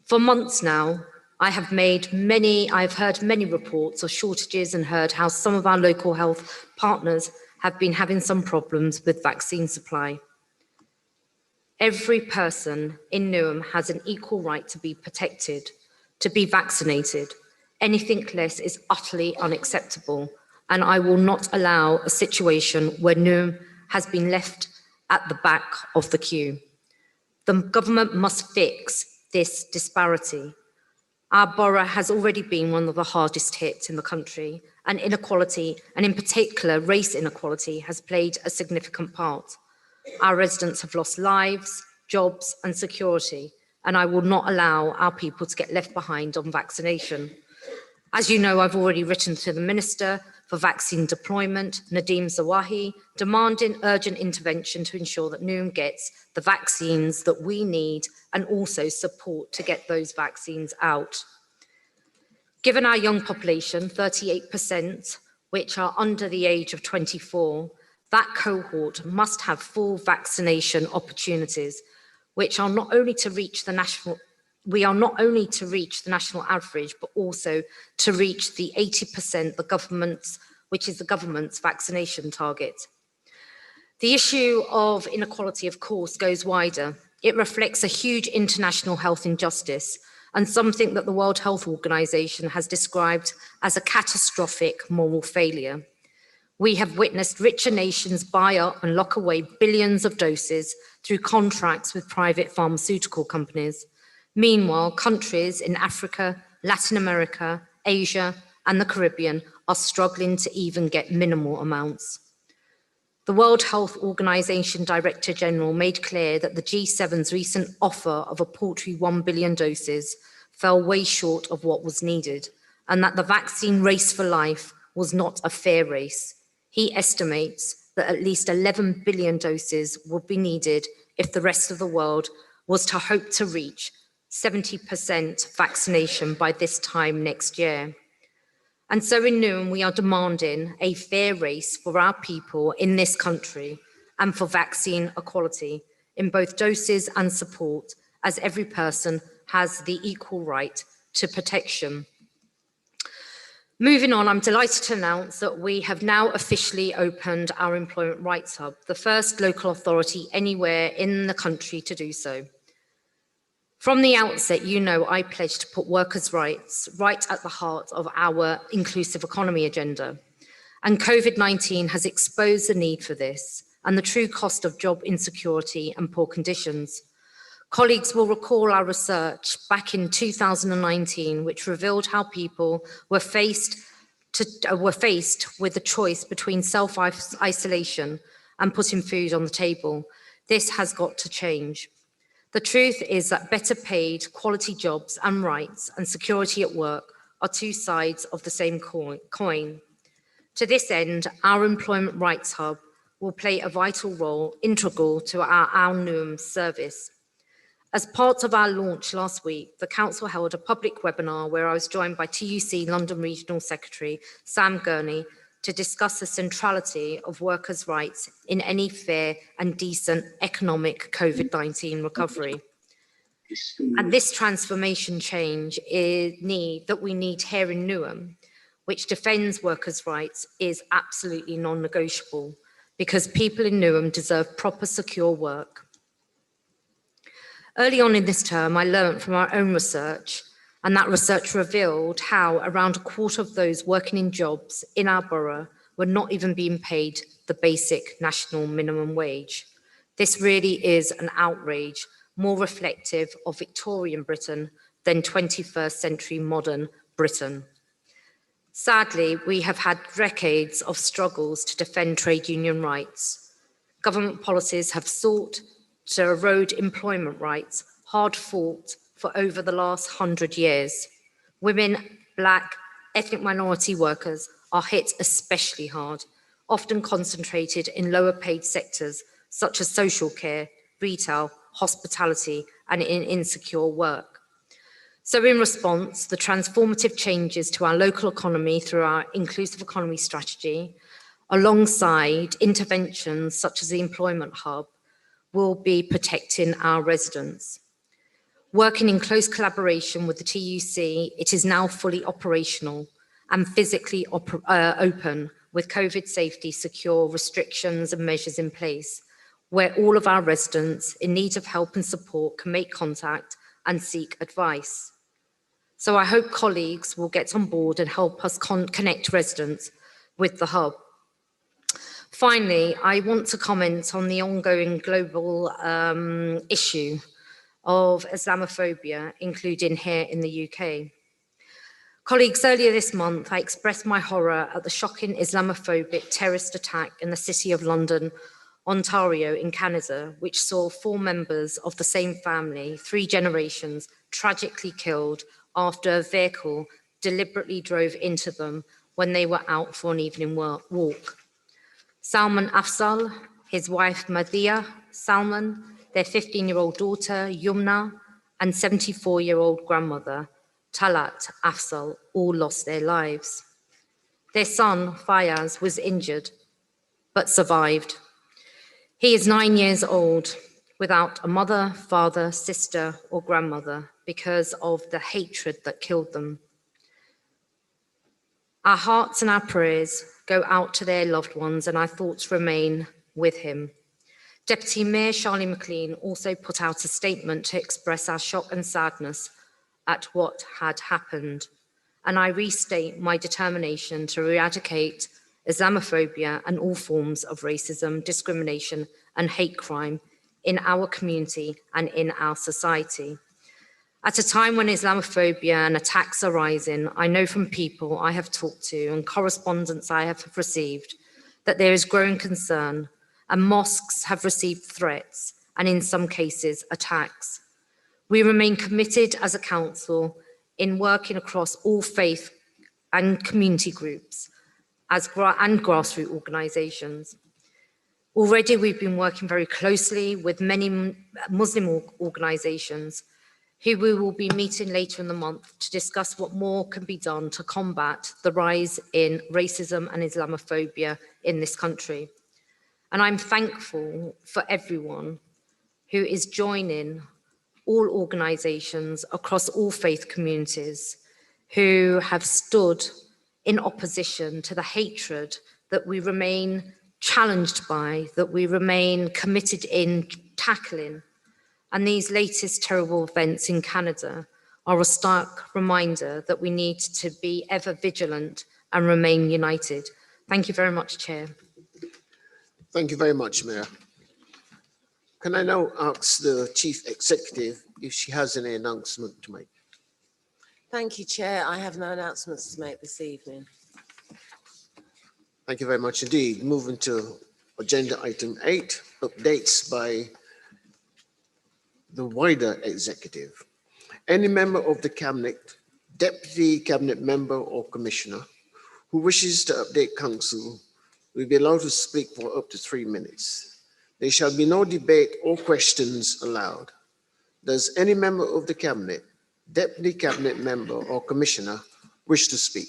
For months now, I've heard many reports of shortages and heard how some of our local health partners have been having some problems with vaccine supply. Every person in Newham has an equal right to be protected, to be vaccinated. Anything less is utterly unacceptable, and I will not allow a situation where Newham has been left at the back of the queue. The government must fix this disparity. Our borough has already been one of the hardest hit in the country, and inequality, and in particular race inequality, has played a significant part. Our residents have lost lives, jobs and security, and I will not allow our people to get left behind on vaccination. As you know, I've already written to the Minister for Vaccine Deployment, Nadeem Zawahi, demanding urgent intervention to ensure that Newham gets the vaccines that we need and also support to get those vaccines out. Given our young population, 38%, which are under the age of 24, that cohort must have full vaccination opportunities, which are not only to reach the national average, but also to reach the 80% which is the government's vaccination target. The issue of inequality, of course, goes wider. It reflects a huge international health injustice and something that the World Health Organization has described as a catastrophic moral failure. We have witnessed richer nations buy up and lock away billions of doses through contracts with private pharmaceutical companies. Meanwhile, countries in Africa, Latin America, Asia, and the Caribbean are struggling to even get minimal amounts. The World Health Organization Director General made clear that the G7's recent offer of a paltry 1 billion doses fell way short of what was needed, and that the vaccine race for life was not a fair race. He estimates that at least 11 billion doses would be needed if the rest of the world was to hope to reach 70% vaccination by this time next year. And so in Newham, we are demanding a fair race for our people in this country and for vaccine equality in both doses and support, as every person has the equal right to protection. Moving on, I'm delighted to announce that we have now officially opened our Employment Rights Hub, the first local authority anywhere in the country to do so. From the outset, you know I pledged to put workers' rights right at the heart of our inclusive economy agenda. And COVID-19 has exposed the need for this and the true cost of job insecurity and poor conditions. Colleagues will recall our research back in 2019, which revealed how people were faced with the choice between self-isolation and putting food on the table. This has got to change. The truth is that better paid, quality jobs and rights and security at work are two sides of the same coin. To this end, our Employment Rights Hub will play a vital role, integral to our Newham service. As part of our launch last week, the Council held a public webinar where I was joined by TUC London Regional Secretary Sam Gurney to discuss the centrality of workers' rights in any fair and decent economic COVID-19 recovery. And this transformation change that we need here in Newham, which defends workers' rights, is absolutely non-negotiable because people in Newham deserve proper, secure work. Early on in this term, I learned from our own research, and that research revealed how around a quarter of those working in jobs in our borough were not even being paid the basic national minimum wage. This really is an outrage, more reflective of Victorian Britain than 21st century modern Britain. Sadly, we have had decades of struggles to defend trade union rights. Government policies have sought to erode employment rights, hard fought for over the last 100 years. Women, Black, ethnic minority workers are hit especially hard, often concentrated in lower paid sectors such as social care, retail, hospitality, and in insecure work. So in response, the transformative changes to our local economy through our inclusive economy strategy, alongside interventions such as the Employment Hub, will be protecting our residents. Working in close collaboration with the TUC, it is now fully operational and physically open with COVID safety secure restrictions and measures in place, where all of our residents in need of help and support can make contact and seek advice. So I hope colleagues will get on board and help us connect residents with the hub. Finally, I want to comment on the ongoing global issue of Islamophobia, including here in the UK. Colleagues, earlier this month, I expressed my horror at the shocking Islamophobic terrorist attack in the city of London, Ontario in Canada, which saw 4 members of the same family, 3 generations, tragically killed after a vehicle deliberately drove into them when they were out for an evening walk. Salman Afzal, his wife Madhia Salman, their 15-year-old daughter Yumna, and 74-year-old grandmother Talat Afzal all lost their lives. Their son Fayaz was injured, but survived. He is 9 years old, without a mother, father, sister, or grandmother because of the hatred that killed them. Our hearts and our prayers go out to their loved ones, and our thoughts remain with him. Deputy Mayor Charlie McLean also put out a statement to express our shock and sadness at what had happened. And I restate my determination to eradicate Islamophobia and all forms of racism, discrimination, and hate crime in our community and in our society. At a time when Islamophobia and attacks are rising, I know from people I have talked to and correspondence I have received that there is growing concern and mosques have received threats and in some cases attacks. We remain committed as a council in working across all faith and community groups and grassroots organisations. Already we've been working very closely with many Muslim organisations who we will be meeting later in the month to discuss what more can be done to combat the rise in racism and Islamophobia in this country. And I'm thankful for everyone who is joining all organisations across all faith communities who have stood in opposition to the hatred that we remain challenged by, that we remain committed in tackling. And these latest terrible events in Canada are a stark reminder that we need to be ever vigilant and remain united. Thank you very much, Chair. Thank you very much, Mayor. Can I now ask the Chief Executive if she has any announcement to make? Thank you, Chair. I have no announcements to make this evening. Thank you very much indeed. Moving to agenda item 8, updates by the wider executive. Any member of the Cabinet, Deputy Cabinet Member or Commissioner who wishes to update Council will be allowed to speak for up to 3 minutes. There shall be no debate or questions allowed. Does any member of the Cabinet, Deputy Cabinet Member or Commissioner wish to speak?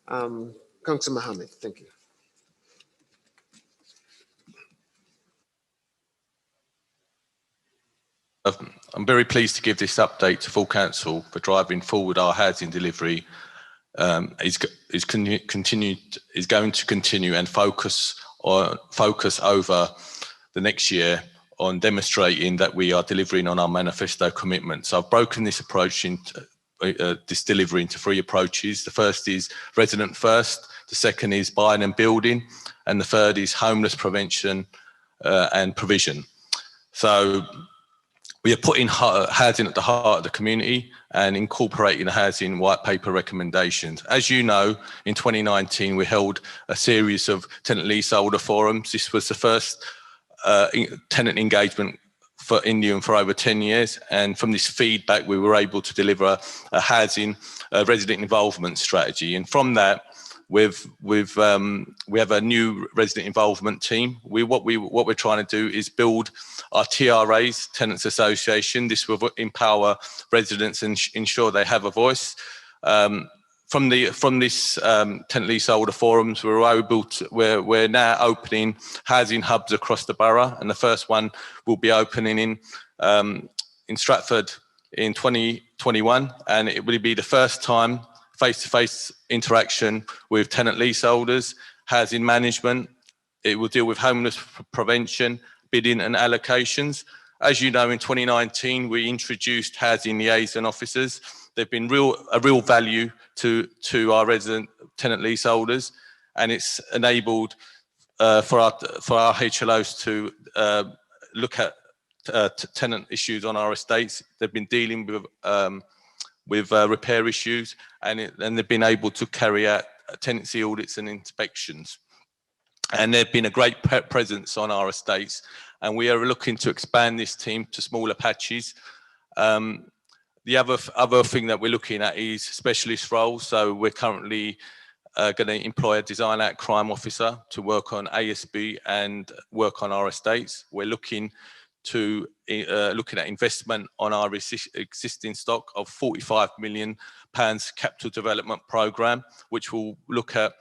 Councillor Mohammed, thank you. I'm very pleased to give this update to full council for driving forward our housing delivery. Is going to continue and focus over the next year on demonstrating that we are delivering on our manifesto commitments. So I've broken this approach into this delivery into 3 approaches. The first is resident first, the second is buying and building, and the third is homeless prevention and provision. So we are putting housing at the heart of the community and incorporating the housing white paper recommendations. As you know, in 2019, we held a series of tenant leaseholder forums. This was the first tenant engagement for Indian for over 10 years. And from this feedback, we were able to deliver a housing resident involvement strategy. And from that, we have a new resident involvement team. What we're trying to do is build our TRAs, Tenants Association. This will empower residents and ensure they have a voice. From this tenant leaseholder forums, we're now opening housing hubs across the borough, and the first one will be opening in Stratford in 2021, and it will be the first time face-to-face interaction with tenant leaseholders, housing management. It will deal with homeless prevention, bidding and allocations. As you know, in 2019, we introduced housing liaison officers. They've been a real value to our resident tenant leaseholders, and it's enabled for our HLOs to look at tenant issues on our estates. They've been dealing with repair issues, and they've been able to carry out tenancy audits and inspections. And they've been a great presence on our estates, and we are looking to expand this team to smaller patches. The other thing that we're looking at is specialist roles. So we're currently going to employ a design out crime officer to work on ASB and work on our estates. We're looking at investment on our existing stock of £45 million capital development programme, which will look at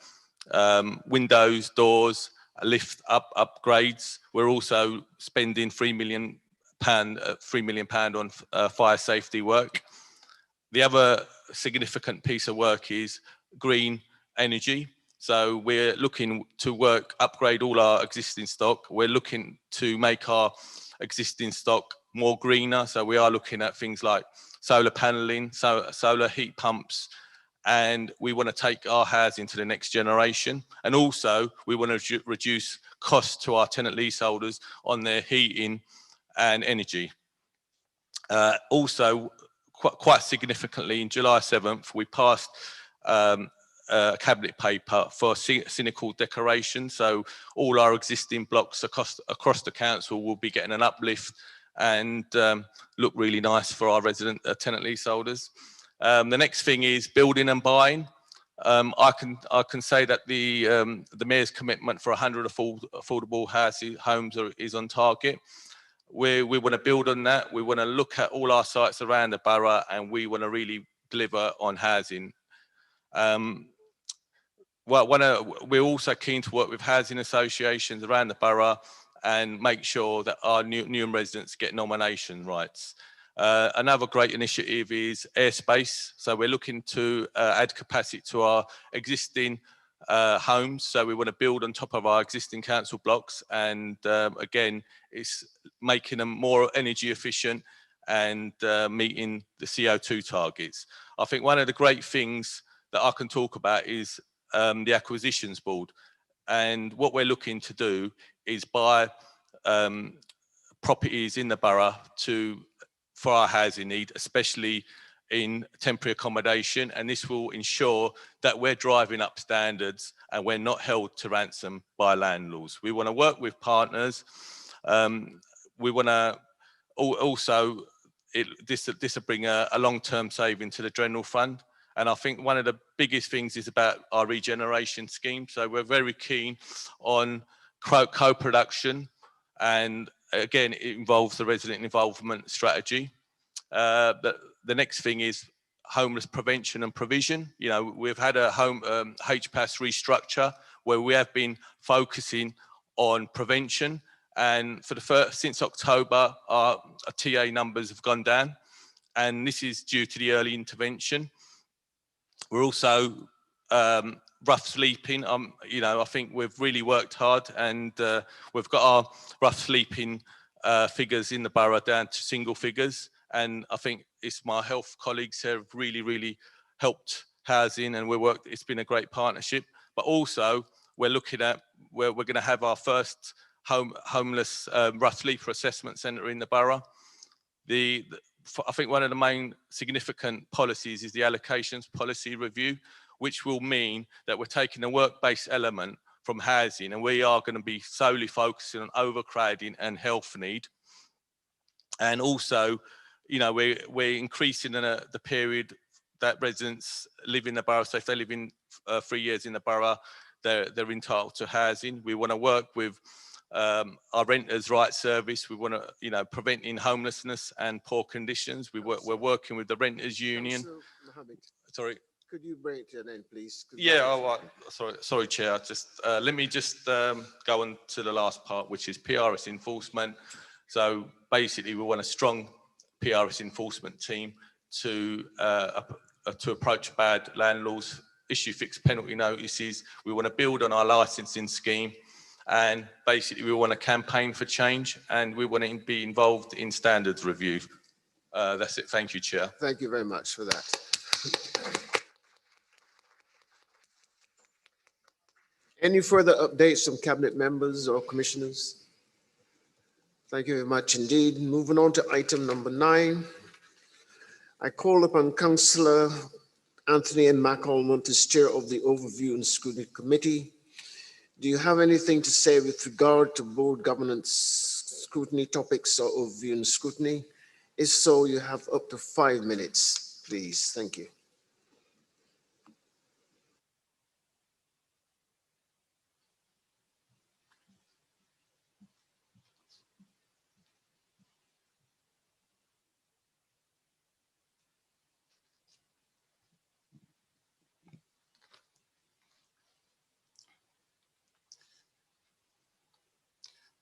windows, doors, lift upgrades. We're also spending £3 million on fire safety work. The other significant piece of work is green energy. So we're looking to upgrade all our existing stock. We're looking to make our existing stock more greener. So we are looking at things like solar paneling, solar heat pumps, and we want to take our housing to the next generation. And also we want to reduce costs to our tenant leaseholders on their heating and energy. Also, quite significantly, in July 7th, we passed cabinet paper for cynical decoration. So all our existing blocks across the council will be getting an uplift and look really nice for our resident tenant leaseholders. The next thing is building and buying. I can say that the mayor's commitment for 100 affordable homes is on target. We want to build on that. We want to look at all our sites around the borough, and we want to really deliver on housing. We're also keen to work with housing associations around the borough and make sure that our new residents get nomination rights. Another great initiative is airspace. So we're looking to add capacity to our existing homes. So we want to build on top of our existing council blocks, and again, it's making them more energy efficient and meeting the CO2 targets. I think one of the great things that I can talk about is the acquisitions board, and what we're looking to do is buy properties in the borough for our housing need, especially in temporary accommodation, and this will ensure that we're driving up standards and we're not held to ransom by landlords. We want to work with partners. We want to also, this will bring a long-term saving to the general fund. And I think one of the biggest things is about our regeneration scheme. So we're very keen on co-production, and again, it involves the resident involvement strategy. The next thing is homeless prevention and provision. You know, we've had a HPAS restructure where we have been focusing on prevention, and since October, our TA numbers have gone down, and this is due to the early intervention. We're also rough sleeping. You know, I think we've really worked hard, and we've got our rough sleeping figures in the borough down to single figures. And I think it's my health colleagues who have really helped housing, and it's been a great partnership. But also, we're looking at where we're going to have our first homeless rough sleeper assessment centre in the borough. I think one of the main significant policies is the allocations policy review, which will mean that we're taking a work-based element from housing, and we are going to be solely focusing on overcrowding and health need. And also, you know, we're increasing the period that residents live in the borough. So if they live in 3 years in the borough, they're entitled to housing. We want to work with our renters' rights service. We want to, you know, preventing homelessness and poor conditions. We're working with the renters' union. Sorry. Could you bring it to an end, please? Yeah. Sorry, Chair. Let me just go on to the last part, which is PRS enforcement. So basically, we want a strong PRS enforcement team to approach bad landlords, issue fixed penalty notices. We want to build on our licensing scheme. And basically, we want to campaign for change, and we want to be involved in standards review. That's it. Thank you, Chair. Thank you very much for that. Any further updates from cabinet members or commissioners? Thank you very much indeed. Moving on to item number 9. I call upon Councillor Anthony M. McAlmont as chair of the Overview and Scrutiny Committee. Do you have anything to say with regard to board governance scrutiny topics or overview and scrutiny? If so, you have up to 5 minutes, please. Thank you.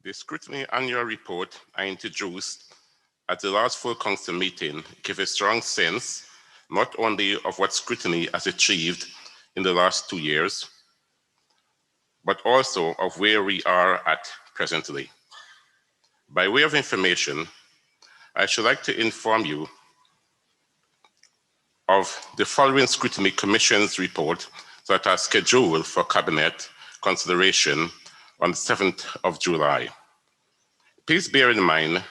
The scrutiny annual report I introduced at the last full council meeting gave a strong sense not only of what scrutiny has achieved in the last 2 years, but also of where we are at presently. By way of information, I should like to inform you of the following Scrutiny Commission's report that are scheduled for Cabinet consideration on the 7th of July. Please bear in mind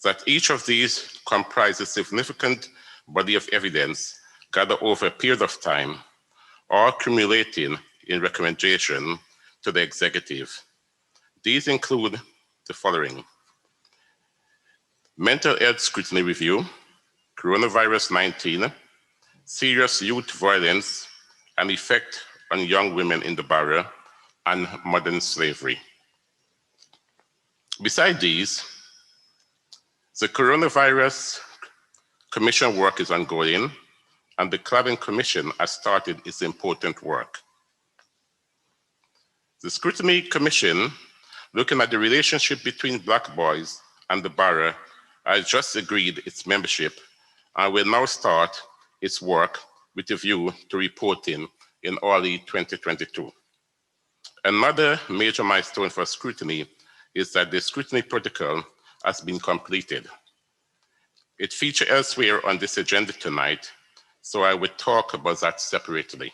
that each of these comprises a significant body of evidence gathered over a period of time, or accumulating in recommendation to the executive. These include the following: mental health scrutiny review, coronavirus 19, serious youth violence and effect on young women in the borough, and modern slavery. Besides these, the Coronavirus Commission work is ongoing, and the Cladding Commission has started its important work. The Scrutiny Commission, looking at the relationship between Black boys and the borough, has just agreed its membership and will now start its work with a view to reporting in early 2022. Another major milestone for scrutiny is that the scrutiny protocol has been completed. It features elsewhere on this agenda tonight, so I will talk about that separately.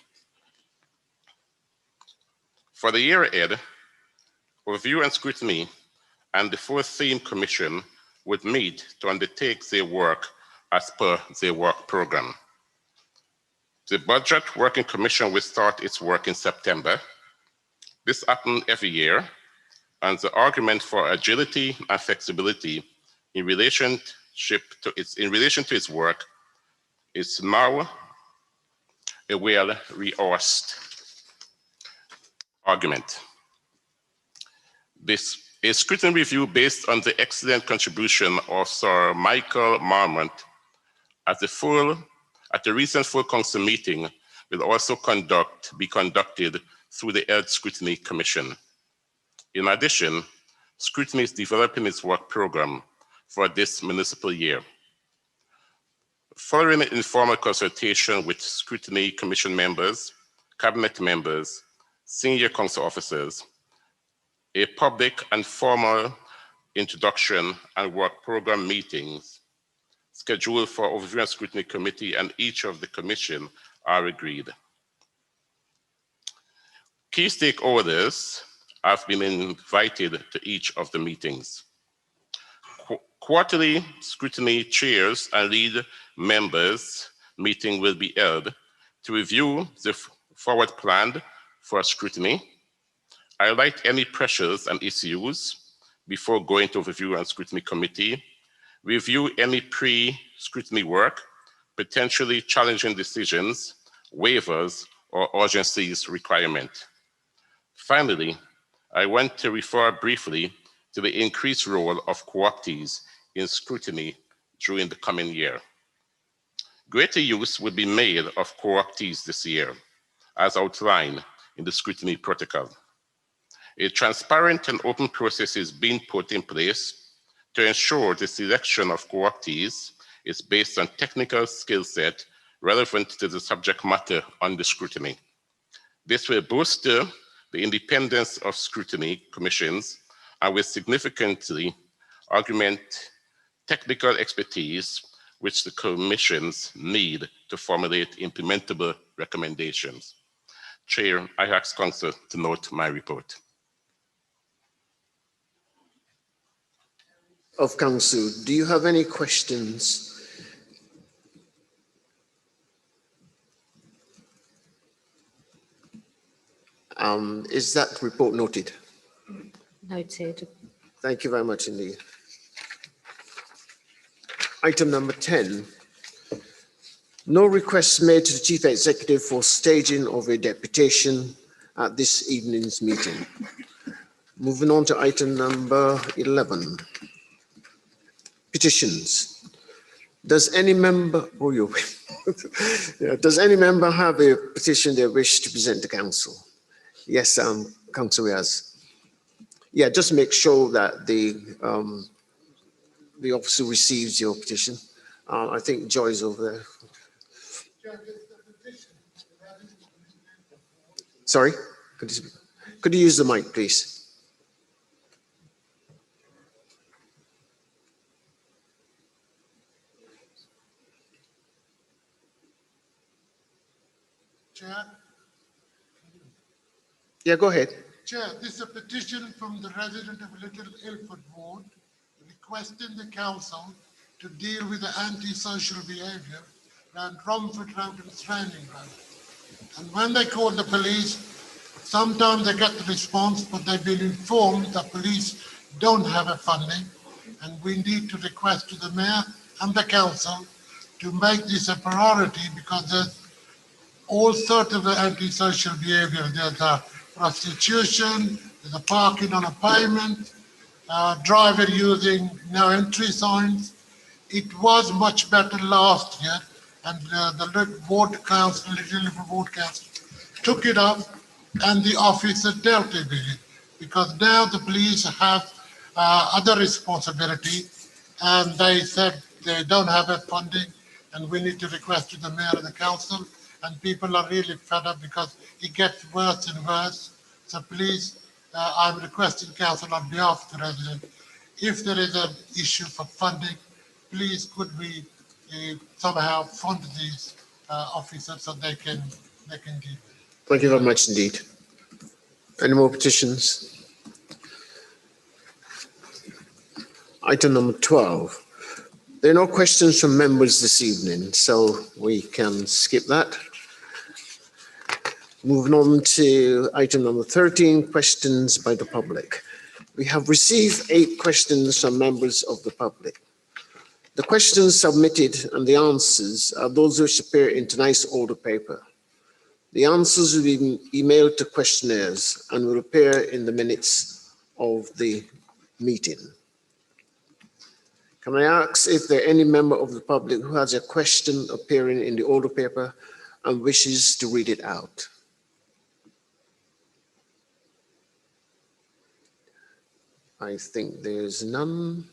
For the year ahead, review and scrutiny and the fourth theme commission would meet to undertake their work as per their work program. The Budget Working Commission will start its work in September. This happens every year, and the argument for agility and flexibility in relation to its work is now a well-rehearsed argument. A scrutiny review based on the excellent contribution of Sir Michael Marmont at the recent full council meeting will also be conducted through the Health Scrutiny Commission. In addition, scrutiny is developing its work program for this municipal year. Following an informal consultation with Scrutiny Commission members, cabinet members, senior council officers, a public and formal introduction and work program meetings scheduled for Overview and Scrutiny Committee and each of the commission are agreed. Key stakeholders have been invited to each of the meetings. Quarterly scrutiny chairs and lead members meeting will be held to review the forward plan for scrutiny, highlight any pressures and issues before going to Overview and Scrutiny Committee, review any pre-scrutiny work, potentially challenging decisions, waivers, or urgencies requirement. Finally, I want to refer briefly to the increased role of co-optees in scrutiny during the coming year. Greater use will be made of co-optees this year, as outlined in the scrutiny protocol. A transparent and open process is being put in place to ensure the selection of co-optees is based on technical skill set relevant to the subject matter under scrutiny. This will bolster the independence of scrutiny commissions and will significantly augment technical expertise which the commissions need to formulate implementable recommendations. Chair, I ask Council to note my report. Of Council, do you have any questions? Is that report noted? Noted. Thank you very much indeed. Item number 10. No requests made to the Chief Executive for staging of a deputation at this evening's meeting. Moving on to item number 11. Petitions. Does any member, does any member have a petition they wish to present to Council? Yes, Council has. Yeah, just make sure that the officer receives your petition. I think Joy's over there. Sorry, could you use the mic, please? Chair? Yeah, go ahead. Chair, this is a petition from the resident of Little Ilford Ward requesting the council to deal with the antisocial behaviour around Romford Road and Stranding Road. And when they call the police, sometimes they get the response, but they've been informed that police don't have a funding. And we need to request to the mayor and the council to make this a priority, because there's all sorts of antisocial behavior. There's prostitution, there's a parking on a pavement, driver using no entry signs. It was much better last year, and the ward council, Little Liverpool ward council, took it up, and the officer dealt with it, because now the police have other responsibility, and they said they don't have a funding, and we need to request to the mayor and the council, and people are really fed up because it gets worse and worse. So please, I'm requesting council on behalf of the resident, if there is an issue for funding, please could we somehow fund these officers so they can give. Thank you very much indeed. Any more petitions? Item number 12. There are no questions from members this evening, so we can skip that. Moving on to item number 13, questions by the public. We have received 8 questions from members of the public. The questions submitted and the answers are those which appear in tonight's order paper. The answers will be emailed to questionnaires and will appear in the minutes of the meeting. Can I ask if there are any member of the public who has a question appearing in the order paper and wishes to read it out? I think there's none.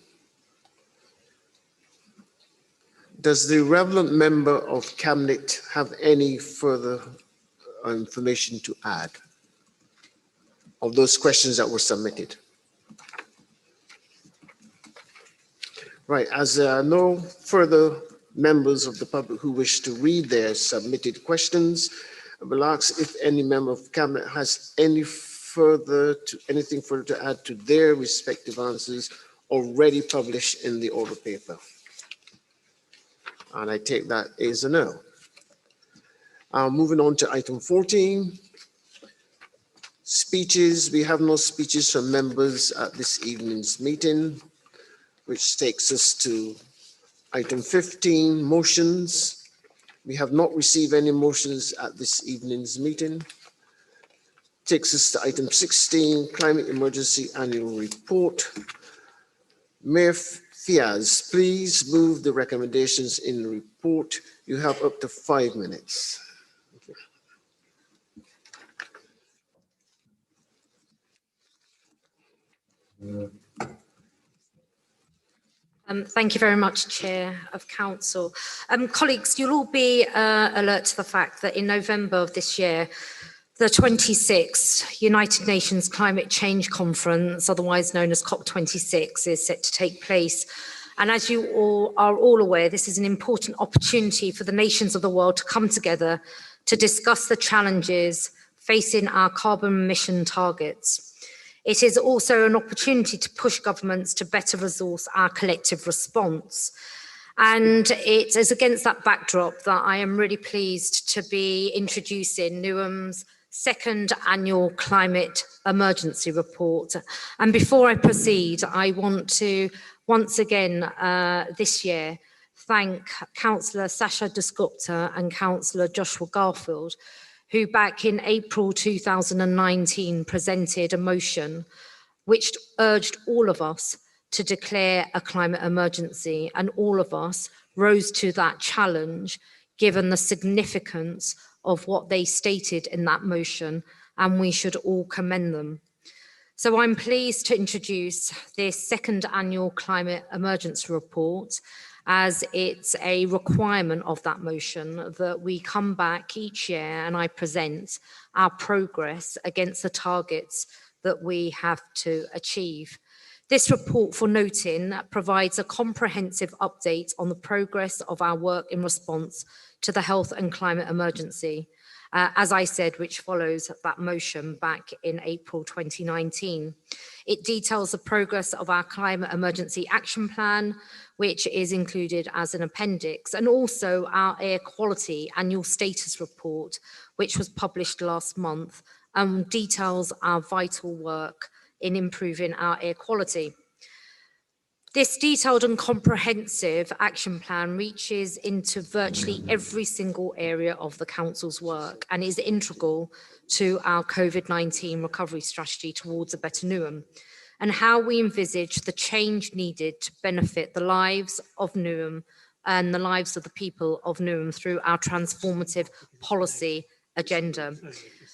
Does the relevant member of Cabinet have any further information to add of those questions that were submitted? Right, as there are no further members of the public who wish to read their submitted questions, I will ask if any member of Cabinet has anything further to add to their respective answers already published in the order paper. And I take that as a no. Moving on to item 14. Speeches. We have no speeches from members at this evening's meeting, which takes us to item 15, motions. We have not received any motions at this evening's meeting. Takes us to item 16, climate emergency annual report. Mayor Fiaz, please move the recommendations in the report. You have up to 5 minutes. Thank you. Thank you very much, Chair of Council. Colleagues, you'll all be alert to the fact that in November of this year, the 26th United Nations Climate Change Conference, otherwise known as COP26, is set to take place. And as you all are aware, this is an important opportunity for the nations of the world to come together to discuss the challenges facing our carbon emission targets. It is also an opportunity to push governments to better resource our collective response. And it is against that backdrop that I am really pleased to be introducing NUM's second annual climate emergency report. And before I proceed, I want to once again this year thank Councillor Sasha Dasgupta and Councillor Joshua Garfield, who back in April 2019 presented a motion which urged all of us to declare a climate emergency, and all of us rose to that challenge given the significance of what they stated in that motion, and we should all commend them. So I'm pleased to introduce this second annual climate emergency report, as it's a requirement of that motion that we come back each year and I present our progress against the targets that we have to achieve. This report, for noting, provides a comprehensive update on the progress of our work in response to the health and climate emergency. as I said, which follows that motion back in April 2019. It details the progress of our Climate Emergency Action Plan, which is included as an appendix, and also our Air Quality Annual Status Report, which was published last month, and details our vital work in improving our air quality. This detailed and comprehensive action plan reaches into virtually every single area of the Council's work and is integral to our COVID-19 recovery strategy towards a better Newham, and how we envisage the change needed to benefit the lives of Newham and the lives of the people of Newham through our transformative policy agenda.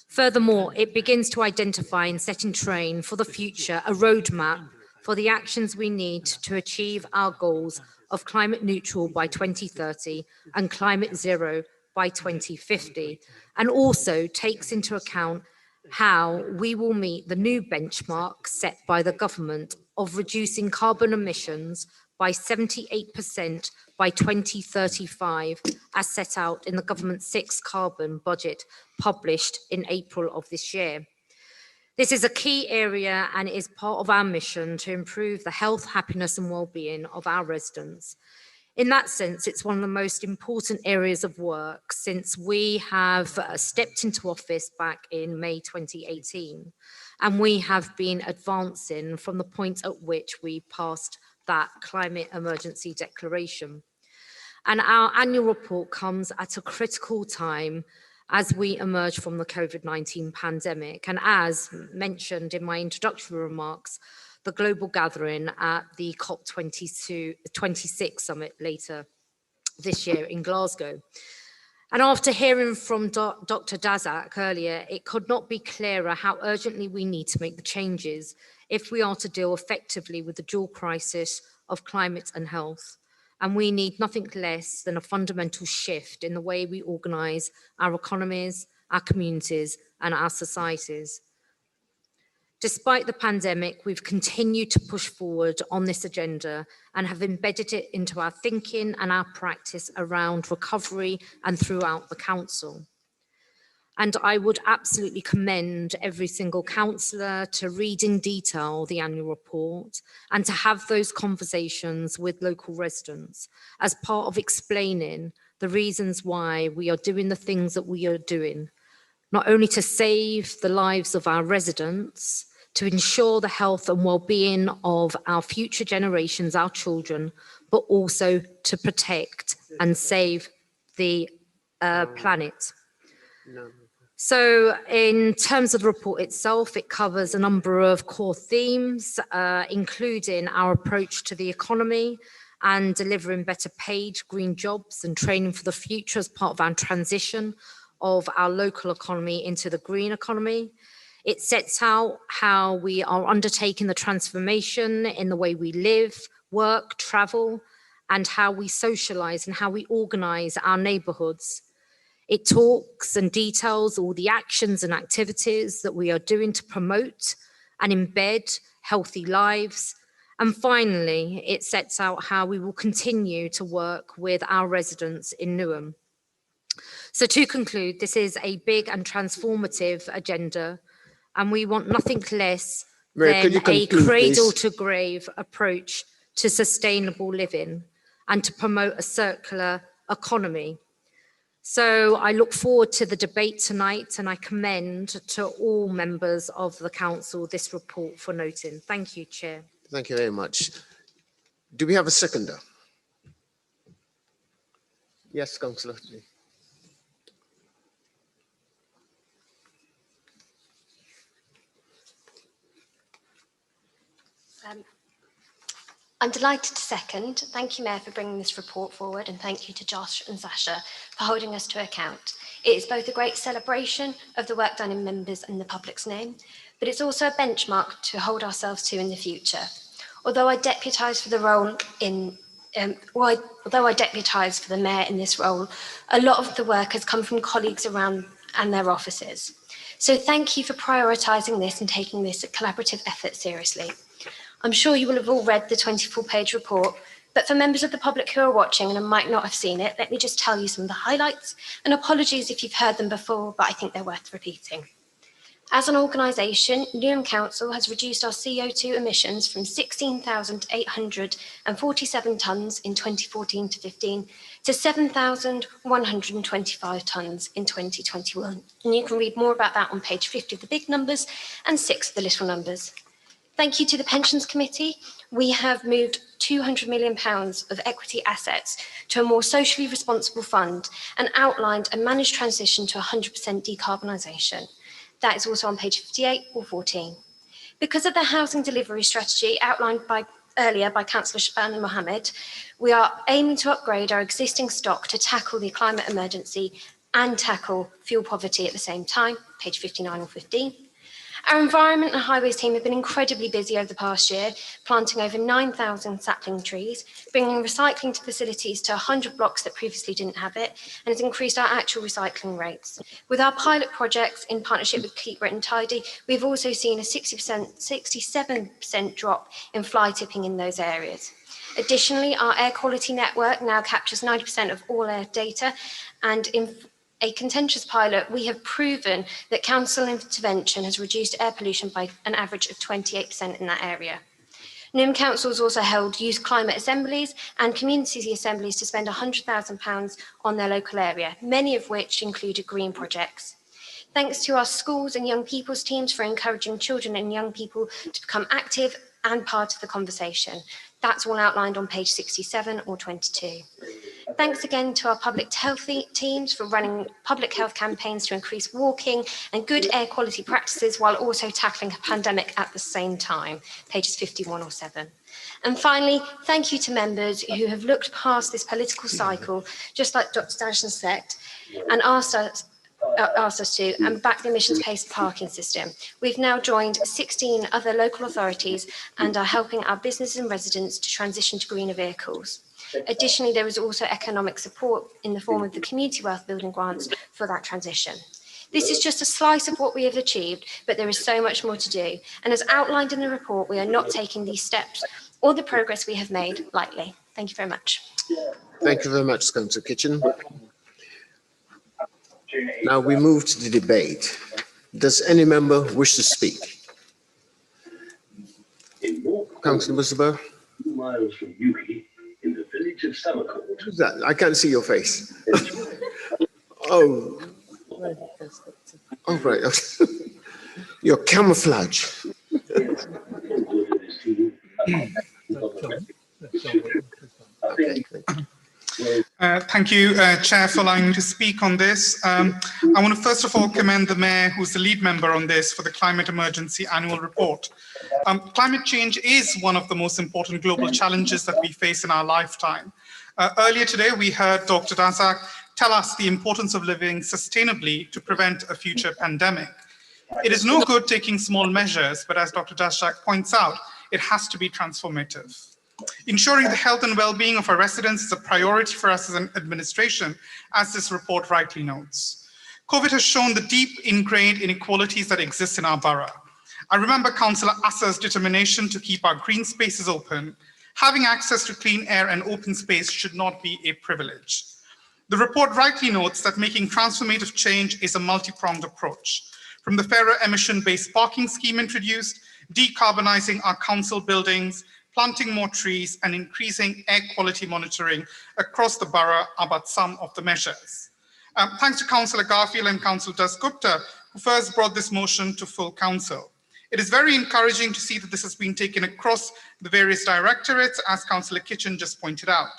Furthermore, it begins to identify and set in train for the future a roadmap for the actions we need to achieve our goals of climate neutral by 2030 and climate zero by 2050, and also takes into account how we will meet the new benchmark set by the government of reducing carbon emissions by 78% by 2035, as set out in the government's sixth carbon budget published in April of this year. This is a key area and is part of our mission to improve the health, happiness and well-being of our residents. In that sense, it's one of the most important areas of work since we have stepped into office back in May 2018, and we have been advancing from the point at which we passed that climate emergency declaration. And our annual report comes at a critical time as we emerge from the COVID-19 pandemic. And as mentioned in my introductory remarks, the global gathering at the COP26 summit later this year in Glasgow. And after hearing from Dr. Daszak earlier, it could not be clearer how urgently we need to make the changes if we are to deal effectively with the dual crisis of climate and health. And we need nothing less than a fundamental shift in the way we organise our economies, our communities, and our societies. Despite the pandemic, we've continued to push forward on this agenda and have embedded it into our thinking and our practice around recovery and throughout the Council. And I would absolutely commend every single councillor to read in detail the annual report and to have those conversations with local residents as part of explaining the reasons why we are doing the things that we are doing, not only to save the lives of our residents, to ensure the health and well-being of our future generations, our children, but also to protect and save the planet. No. So in terms of the report itself, it covers a number of core themes, including our approach to the economy and delivering better paid green jobs and training for the future as part of our transition of our local economy into the green economy. It sets out how we are undertaking the transformation in the way we live, work, travel, and how we socialise and how we organise our neighbourhoods. It talks and details all the actions and activities that we are doing to promote and embed healthy lives. And finally, it sets out how we will continue to work with our residents in Newham. So to conclude, this is a big and transformative agenda, and we want nothing less than a cradle-to-grave approach to sustainable living and to promote a circular economy. So I look forward to the debate tonight, and I commend to all members of the Council this report for noting. Thank you, Chair. Thank you very much. Do we have a seconder? Yes, Councillor. I'm delighted to second. Thank you, Mayor, for bringing this report forward, and thank you to Josh and Sasha for holding us to account. It is both a great celebration of the work done in members and the public's name, but it's also a benchmark to hold ourselves to in the future. Although I deputise for the role in although I deputise for the Mayor in this role, a lot of the work has come from colleagues around and their offices. So thank you for prioritising this and taking this collaborative effort seriously. I'm sure you will have all read the 24-page report, But for members of the public who are watching and might not have seen it, let me just tell you some of the highlights, and apologies if you've heard them before, but I think they're worth repeating. As an organisation, Newham Council has reduced our CO2 emissions from 16,847 tonnes in 2014 to 15 to 7,125 tonnes in 2021. And you can read more about that on page 50 of the big numbers and 6 of the little numbers. Thank you to the Pensions Committee. We have moved £200 million of equity assets to a more socially responsible fund and outlined a managed transition to 100% decarbonisation. That is also on page 58 or 14. Because of the housing delivery strategy outlined earlier by Councillor Shaban Mohammed, we are aiming to upgrade our existing stock to tackle the climate emergency and tackle fuel poverty at the same time, page 59 or 15. Our Environment and Highways team have been incredibly busy over the past year, planting over 9,000 sapling trees, bringing recycling to facilities to 100 blocks that previously didn't have it, and has increased our actual recycling rates. With our pilot projects in partnership with Keep Britain Tidy, we've also seen a 67% drop in fly tipping in those areas. Additionally, our air quality network now captures 90% of all air data, and in a contentious pilot, we have proven that council intervention has reduced air pollution by an average of 28% in that area. Newham Council has also held youth climate assemblies and community assemblies to spend £100,000 on their local area, many of which included green projects. Thanks to our schools and young people's teams for encouraging children and young people to become active and part of the conversation. That's all outlined on page 67 or 22. Thanks again to our public health teams for running public health campaigns to increase walking and good air quality practices while also tackling a pandemic at the same time, pages 51 or 7. And finally, thank you to members who have looked past this political cycle, just like Dr. Dashner said, and asked us to, and back the emissions-based parking system. We've now joined 16 other local authorities and are helping our businesses and residents to transition to greener vehicles. Additionally, there is also economic support in the form of the community wealth building grants for that transition. This is just a slice of what we have achieved, but there is so much more to do. And as outlined in the report, we are not taking these steps or the progress we have made lightly. Thank you very much. Thank you very much, Councillor Kitchen. Now we move to the debate. Does any member wish to speak? Councillor Musaba. 2 miles from Yuki, in the village of Summercourt. Who's that? I can't see your face. Oh. Oh, right. Your camouflage. Thank you, Chair, for allowing me to speak on this. I want to first of all commend the Mayor, who's the lead member on this, for the Climate Emergency Annual Report. Climate change is one of the most important global challenges that we face in our lifetime. Earlier today, we heard Dr. Daszak tell us the importance of living sustainably to prevent a future pandemic. It is no good taking small measures, but as Dr. Daszak points out, it has to be transformative. Ensuring the health and well-being of our residents is a priority for us as an administration, as this report rightly notes. COVID has shown the deep ingrained inequalities that exist in our borough. I remember Councillor Assa's determination to keep our green spaces open. Having access to clean air and open space should not be a privilege. The report rightly notes that making transformative change is a multi-pronged approach. From the fairer emission-based parking scheme introduced, decarbonising our council buildings, planting more trees, and increasing air quality monitoring across the borough are but some of the measures. Thanks to Councillor Garfield and Councillor Dasgupta, who first brought this motion to full council. It is very encouraging to see that this has been taken across the various directorates, as Councillor Kitchen just pointed out.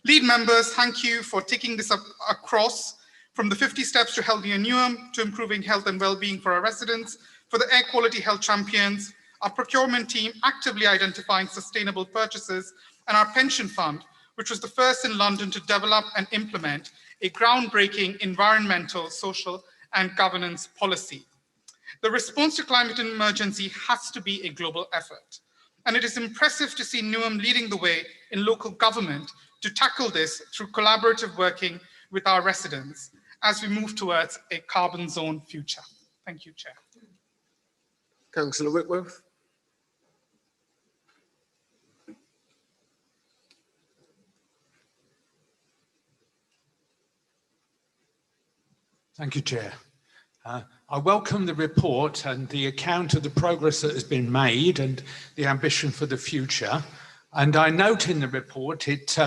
Lead members, thank you for taking this up across, from the 50 steps to healthier Newham, to improving health and well-being for our residents, for the air quality health champions, our procurement team actively identifying sustainable purchases, and our pension fund, which was the first in London to develop and implement a groundbreaking environmental, social, and governance policy. The response to climate emergency has to be a global effort. And it is impressive to see Newham leading the way in local government to tackle this through collaborative working with our residents as we move towards a carbon zone future. Thank you, Chair. Councillor Whitworth. Thank you, Chair. I welcome the report and the account of the progress that has been made and the ambition for the future. And I note in the report it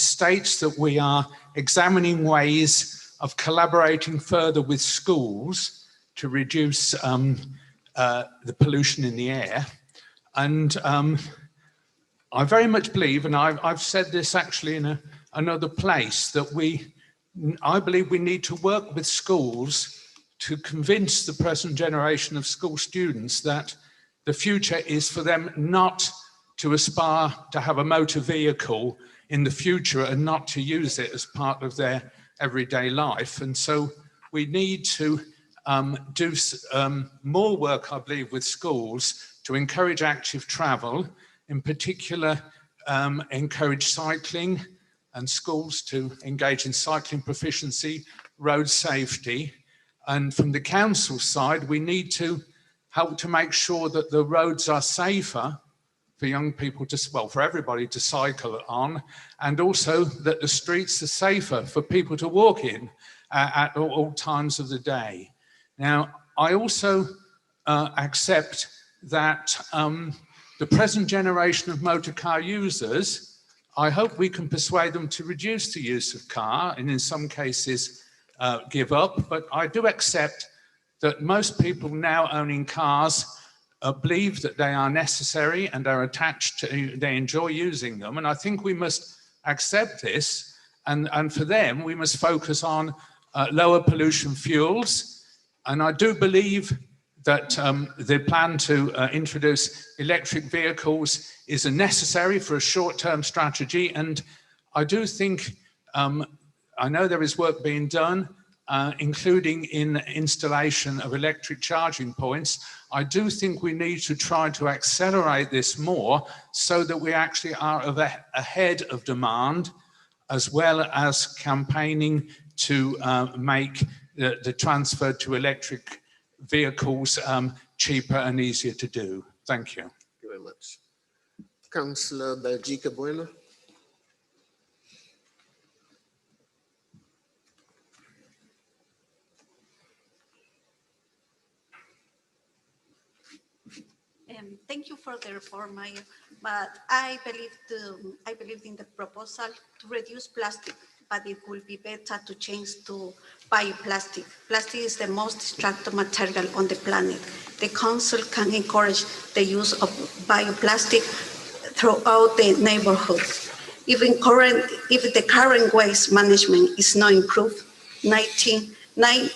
states that we are examining ways of collaborating further with schools to reduce the pollution in the air. And I very much believe, and I've said this actually in another place, that I believe we need to work with schools to convince the present generation of school students that the future is for them not to aspire to have a motor vehicle in the future and not to use it as part of their everyday life. And so we need to do more work, I believe, with schools to encourage active travel, in particular, encourage cycling and schools to engage in cycling proficiency, road safety. And from the council side, we need to help to make sure that the roads are safer for young people to, well, for everybody to cycle on, and also that the streets are safer for people to walk in at all times of the day. Now, I also accept that the present generation of motor car users, I hope we can persuade them to reduce the use of car and in some cases give up, but I do accept that most people now owning cars believe that they are necessary and are attached to, they enjoy using them. And I think we must accept this. And for them, we must focus on lower pollution fuels. And I do believe that the plan to introduce electric vehicles is necessary for a short-term strategy. And I do think, I know there is work being done, including in installation of electric charging points. I do think we need to try to accelerate this more so that we actually are ahead of demand, as well as campaigning to make the transfer to electric vehicles cheaper and easier to do. Thank you. Thank you very much. Councillor Belgica Bueno. Thank you for the report, Mayor. But I believe in the proposal to reduce plastic, but it would be better to change to bioplastic. Plastic is the most destructive material on the planet. The council can encourage the use of bioplastic throughout the neighborhood. If the current waste management is not improved, 99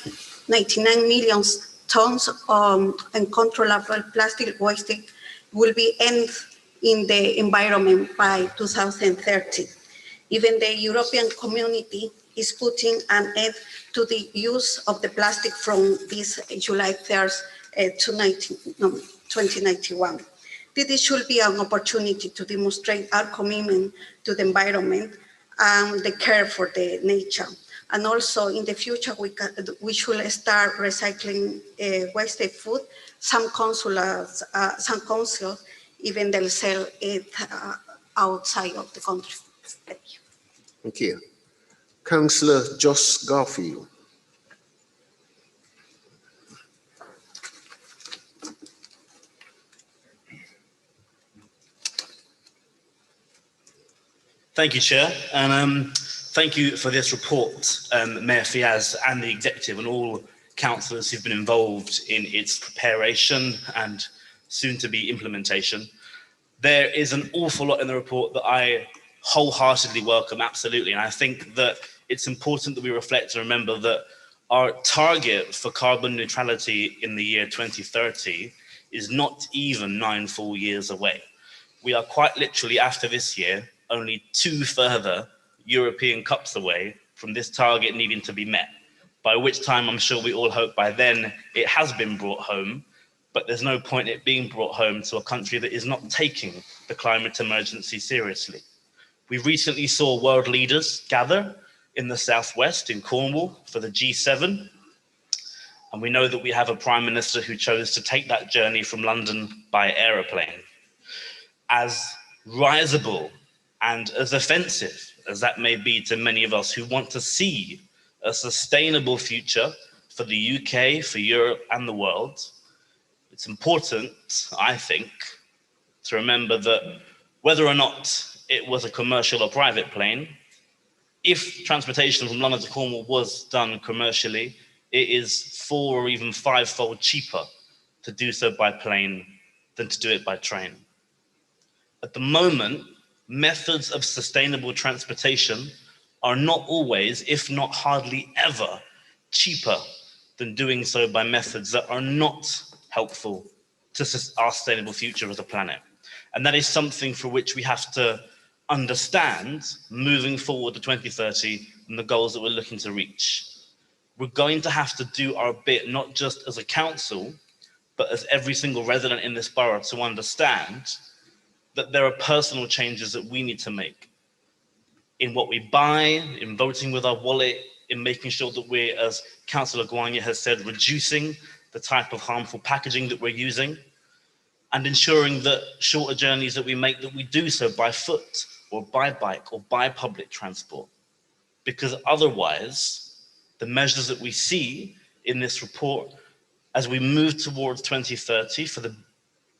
million tons of uncontrollable plastic waste will be end in the environment by 2030. Even the European community is putting an end to the use of the plastic from this July 3rd to 2091. This should be an opportunity to demonstrate our commitment to the environment and the care for the nature. And also in the future, we should start recycling wasted food. Some councils even they'll sell it outside of the country. Thank you. Thank you. Councillor Joss Garfield. Thank you, Chair. And thank you for this report, Mayor Fiaz and the executive and all councillors who've been involved in its preparation and soon to be implementation. There is an awful lot in the report that I wholeheartedly welcome, absolutely. And I think that it's important that we reflect and remember that our target for carbon neutrality in the year 2030 is not even 9 full years away. We are quite literally, after this year, only 2 further European Cups away from this target needing to be met, by which time I'm sure we all hope by then it has been brought home, but there's no point in it being brought home to a country that is not taking the climate emergency seriously. We recently saw world leaders gather in the southwest in Cornwall for the G7, and we know that we have a Prime Minister who chose to take that journey from London by aeroplane. As risible and as offensive as that may be to many of us who want to see a sustainable future for the UK, for Europe and the world, it's important, I think, to remember that whether or not it was a commercial or private plane, if transportation from London to Cornwall was done commercially, it is 4 or even 5-fold cheaper to do so by plane than to do it by train. At the moment, methods of sustainable transportation are not always, if not hardly ever, cheaper than doing so by methods that are not helpful to our sustainable future as a planet. And that is something for which we have to understand moving forward to 2030 and the goals that we're looking to reach. We're going to have to do our bit, not just as a council, but as every single resident in this borough, to understand that there are personal changes that we need to make in what we buy, in voting with our wallet, in making sure that we're, as Councillor Guanya has said, reducing the type of harmful packaging that we're using, and ensuring that shorter journeys that we make, that we do so by foot or by bike or by public transport. Because otherwise, the measures that we see in this report as we move towards 2030 for the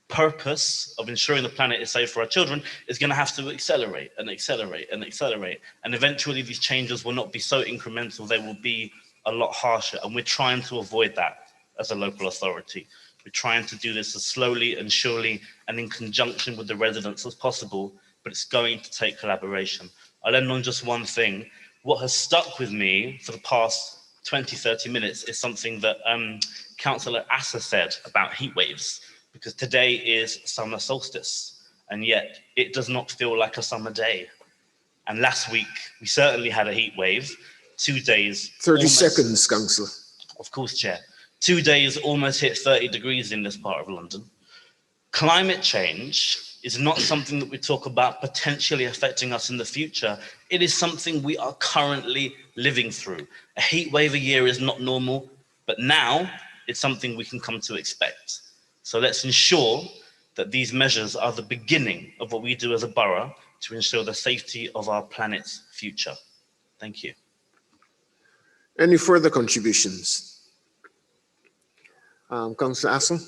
purpose of ensuring the planet is safe for our children is going to have to accelerate and accelerate and accelerate. And eventually these changes will not be so incremental, they will be a lot harsher. And we're trying to avoid that as a local authority. We're trying to do this as slowly and surely and in conjunction with the residents as possible, but it's going to take collaboration. I'll end on just one thing. What has stuck with me for the past 20, 30 minutes is something that Councillor Assa said about heat waves, because today is summer solstice, and yet it does not feel like a summer day. And last week, we certainly had a heat wave, 2 days. 30 seconds, Councillor. Of course, Chair. 2 days almost hit 30 degrees in this part of London. Climate change is not something that we talk about potentially affecting us in the future. It is something we are currently living through. A heat wave a year is not normal, but now it's something we can come to expect. So let's ensure that these measures are the beginning of what we do as a borough to ensure the safety of our planet's future. Thank you. Any further contributions? Councillor Assel?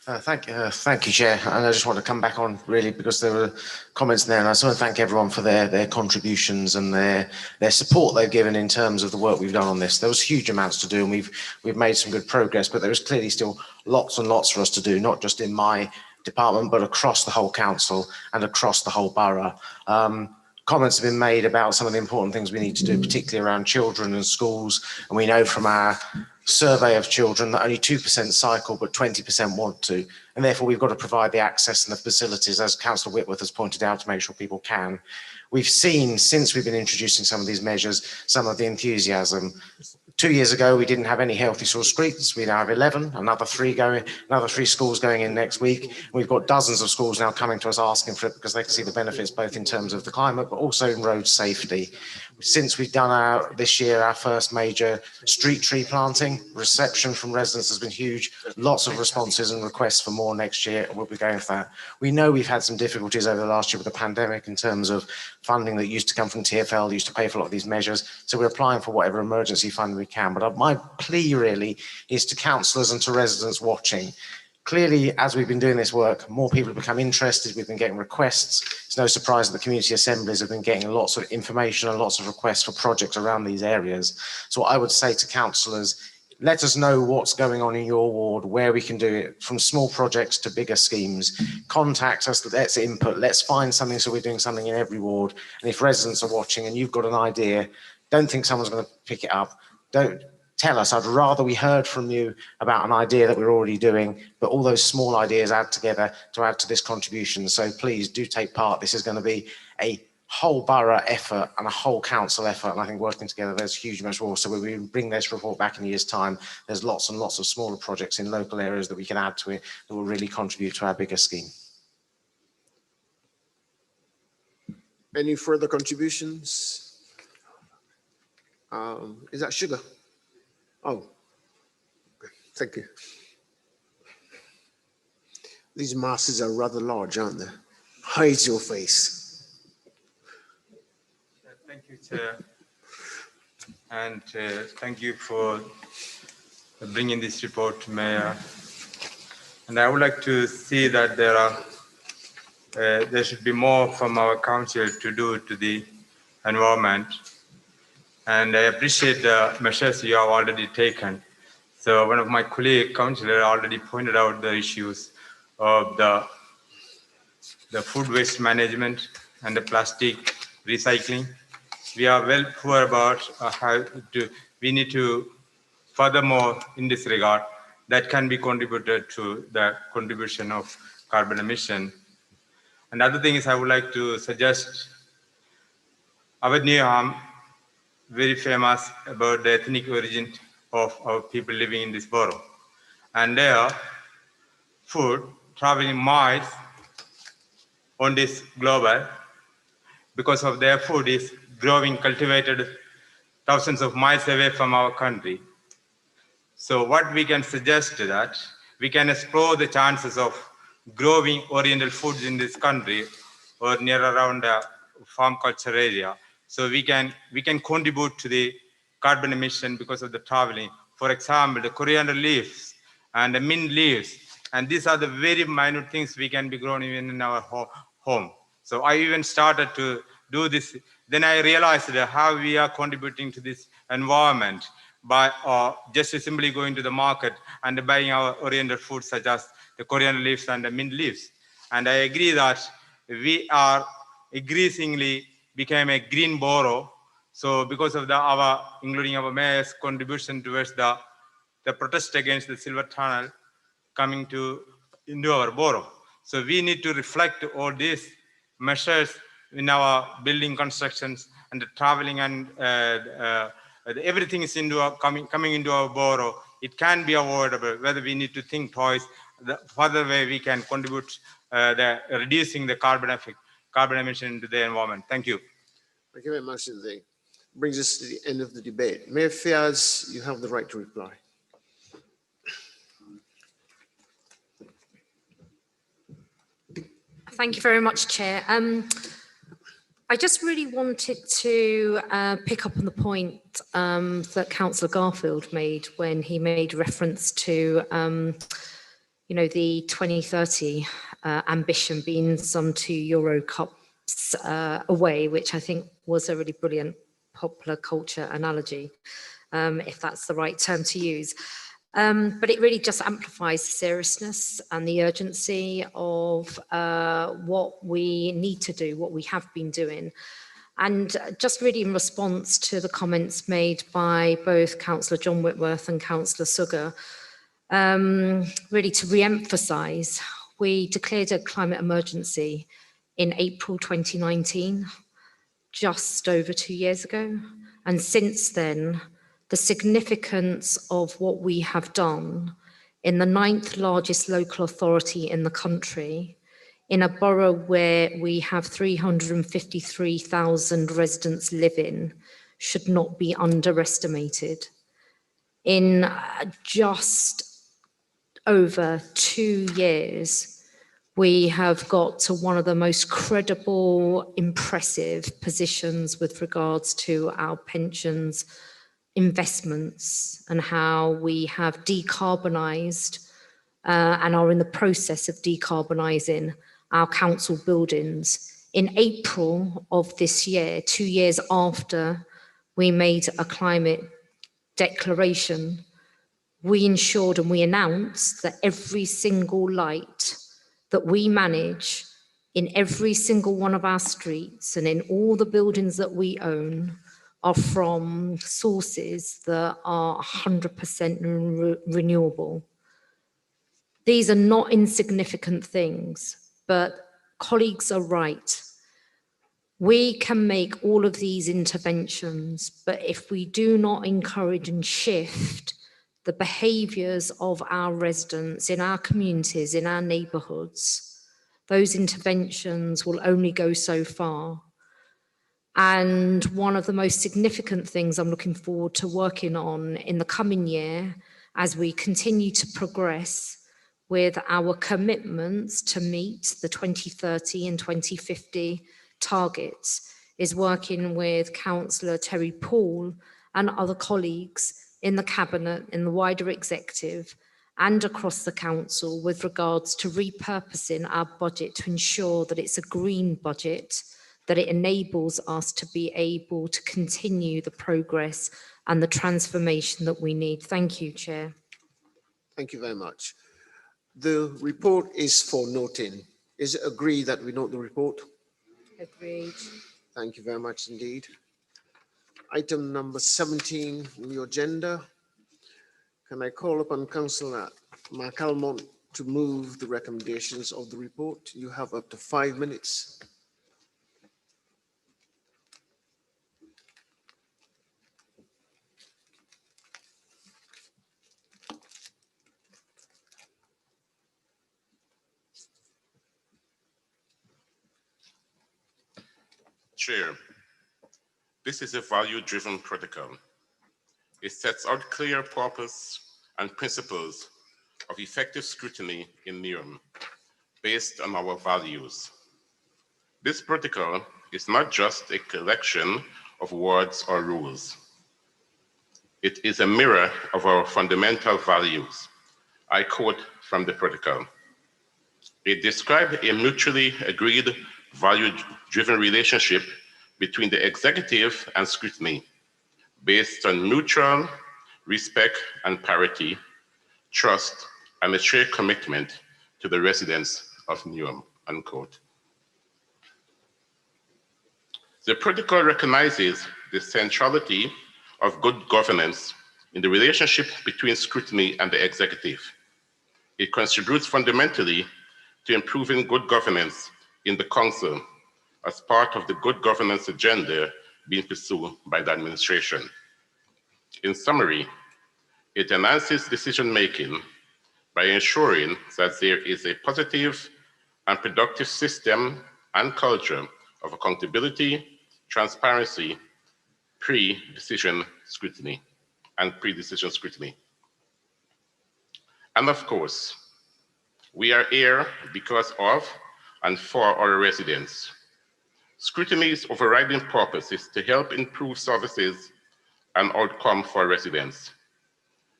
Thank you, Chair. And I just want to come back on really because there were comments there, and I just want to thank everyone for their contributions and their support they've given in terms of the work we've done on this. There was huge amounts to do, and we've made some good progress, but there is clearly still lots and lots for us to do, not just in my department, but across the whole council and across the whole borough. Comments have been made about some of the important things we need to do, particularly around children and schools, and we know from our survey of children that only 2% cycle, but 20% want to. And therefore, we've got to provide the access and the facilities, as Councillor Whitworth has pointed out, to make sure people can. We've seen, since we've been introducing some of these measures, some of the enthusiasm. 2 years ago, we didn't have any healthy source streets. We now have 11, another three schools going in next week. We've got dozens of schools now coming to us asking for it because they can see the benefits both in terms of the climate, but also in road safety. Since we've done this year our first major street tree planting, reception from residents has been huge. Lots of responses and requests for more next year. We'll be going for that. We know we've had some difficulties over the last year with the pandemic in terms of funding that used to come from TfL, used to pay for a lot of these measures. So we're applying for whatever emergency funding we can. But my plea really is to councillors and to residents watching. Clearly, as we've been doing this work, more people have become interested. We've been getting requests. It's no surprise that the community assemblies have been getting lots of information and lots of requests for projects around these areas. So what I would say to councillors, let us know what's going on in your ward, where we can do it, from small projects to bigger schemes. Contact us, let's input, let's find something so we're doing something in every ward. And if residents are watching and you've got an idea, don't think someone's going to pick it up. Don't tell us. I'd rather we heard from you about an idea that we're already doing, but all those small ideas add together to add to this contribution. So please do take part. This is going to be a whole borough effort and a whole council effort, and I think working together there's huge much more. So when we bring this report back in a year's time, there's lots and lots of smaller projects in local areas that we can add to it that will really contribute to our bigger scheme. Any further contributions? Is that sugar? Oh, okay. Thank you. These masks are rather large, aren't they? Hides your face. Thank you, Chair. And thank you for bringing this report, Mayor. And I would like to see that there should be more from our council to do to the environment. And I appreciate the measures you have already taken. So one of my colleague councillor already pointed out the issues of the food waste management and the plastic recycling. We are well poor about we need to furthermore in this regard that can be contributed to the contribution of carbon emission. Another thing is I would like to suggest our Newham, very famous about the ethnic origin of our people living in this borough. And their food traveling miles on this global because of their food is growing, cultivated thousands of miles away from our country. So what we can suggest is that we can explore the chances of growing oriental foods in this country or near around the farm culture area. So we can contribute to the carbon emission because of the traveling. For example, the coriander leaves and the mint leaves. And these are the very minute things we can be growing even in our home. So I even started to do this. Then I realized how we are contributing to this environment by just simply going to the market and buying our oriental foods such as the coriander leaves and the mint leaves. And I agree that we are increasingly became a green borough. So because of including our mayor's contribution towards the protest against the silver tunnel coming into our borough. So we need to reflect all these measures in our building constructions and the traveling and everything is coming into our borough. It can be avoidable, whether we need to think twice, the further way we can contribute reducing the carbon emission into the environment. Thank you. Thank you very much indeed. Brings us to the end of the debate. Mayor Fiaz, you have the right to reply. Thank you very much, Chair. I just really wanted to pick up on the point that Councillor Garfield made when he made reference to, the 2030 ambition being some 2 Euro cups away, which I think was a really brilliant popular culture analogy, if that's the right term to use. But it really just amplifies the seriousness and the urgency of what we need to do, what we have been doing. And just really in response to the comments made by both Councillor John Whitworth and Councillor Sugar, really to re-emphasise, we declared a climate emergency in April 2019, just over 2 years ago. And since then, the significance of what we have done in the 9th largest local authority in the country, in a borough where we have 353,000 residents living, should not be underestimated. In just over 2 years, we have got to one of the most credible, impressive positions with regards to our pensions investments and how we have decarbonised and are in the process of decarbonising our council buildings. In April of this year, 2 years after we made a climate declaration, we ensured and we announced that every single light that we manage in every single one of our streets and in all the buildings that we own are from sources that are 100% renewable. These are not insignificant things, but colleagues are right. We can make all of these interventions, but if we do not encourage and shift the behaviours of our residents in our communities, in our neighbourhoods, those interventions will only go so far. And one of the most significant things I'm looking forward to working on in the coming year, as we continue to progress with our commitments to meet the 2030 and 2050 targets is working with Councillor Terry Paul and other colleagues in the Cabinet, in the wider executive and across the Council with regards to repurposing our budget to ensure that it's a green budget, that it enables us to be able to continue the progress and the transformation that we need. Thank you, Chair. Thank you very much. The report is for noting. Is it agreed that we note the report? Agreed. Thank you very much indeed. Item number 17 in your agenda. Can I call upon Councillor Mark Almont to move the recommendations of the report? You have up to 5 minutes. Chair, this is a value-driven protocol. It sets out clear purpose and principles of effective scrutiny in NEOM based on our values. This protocol is not just a collection of words or rules. It is a mirror of our fundamental values. I quote from the protocol. It describes a mutually agreed value-driven relationship between the executive and scrutiny based on mutual respect and parity, trust, and a shared commitment to the residents of NEOM, unquote. The protocol recognizes the centrality of good governance in the relationship between scrutiny and the executive. It contributes fundamentally to improving good governance in the Council as part of the good governance agenda being pursued by the administration. In summary, it enhances decision-making by ensuring that there is a positive and productive system and culture of accountability, transparency, pre-decision scrutiny. And of course, we are here because of and for our residents. Scrutiny's overriding purpose is to help improve services and outcome for residents.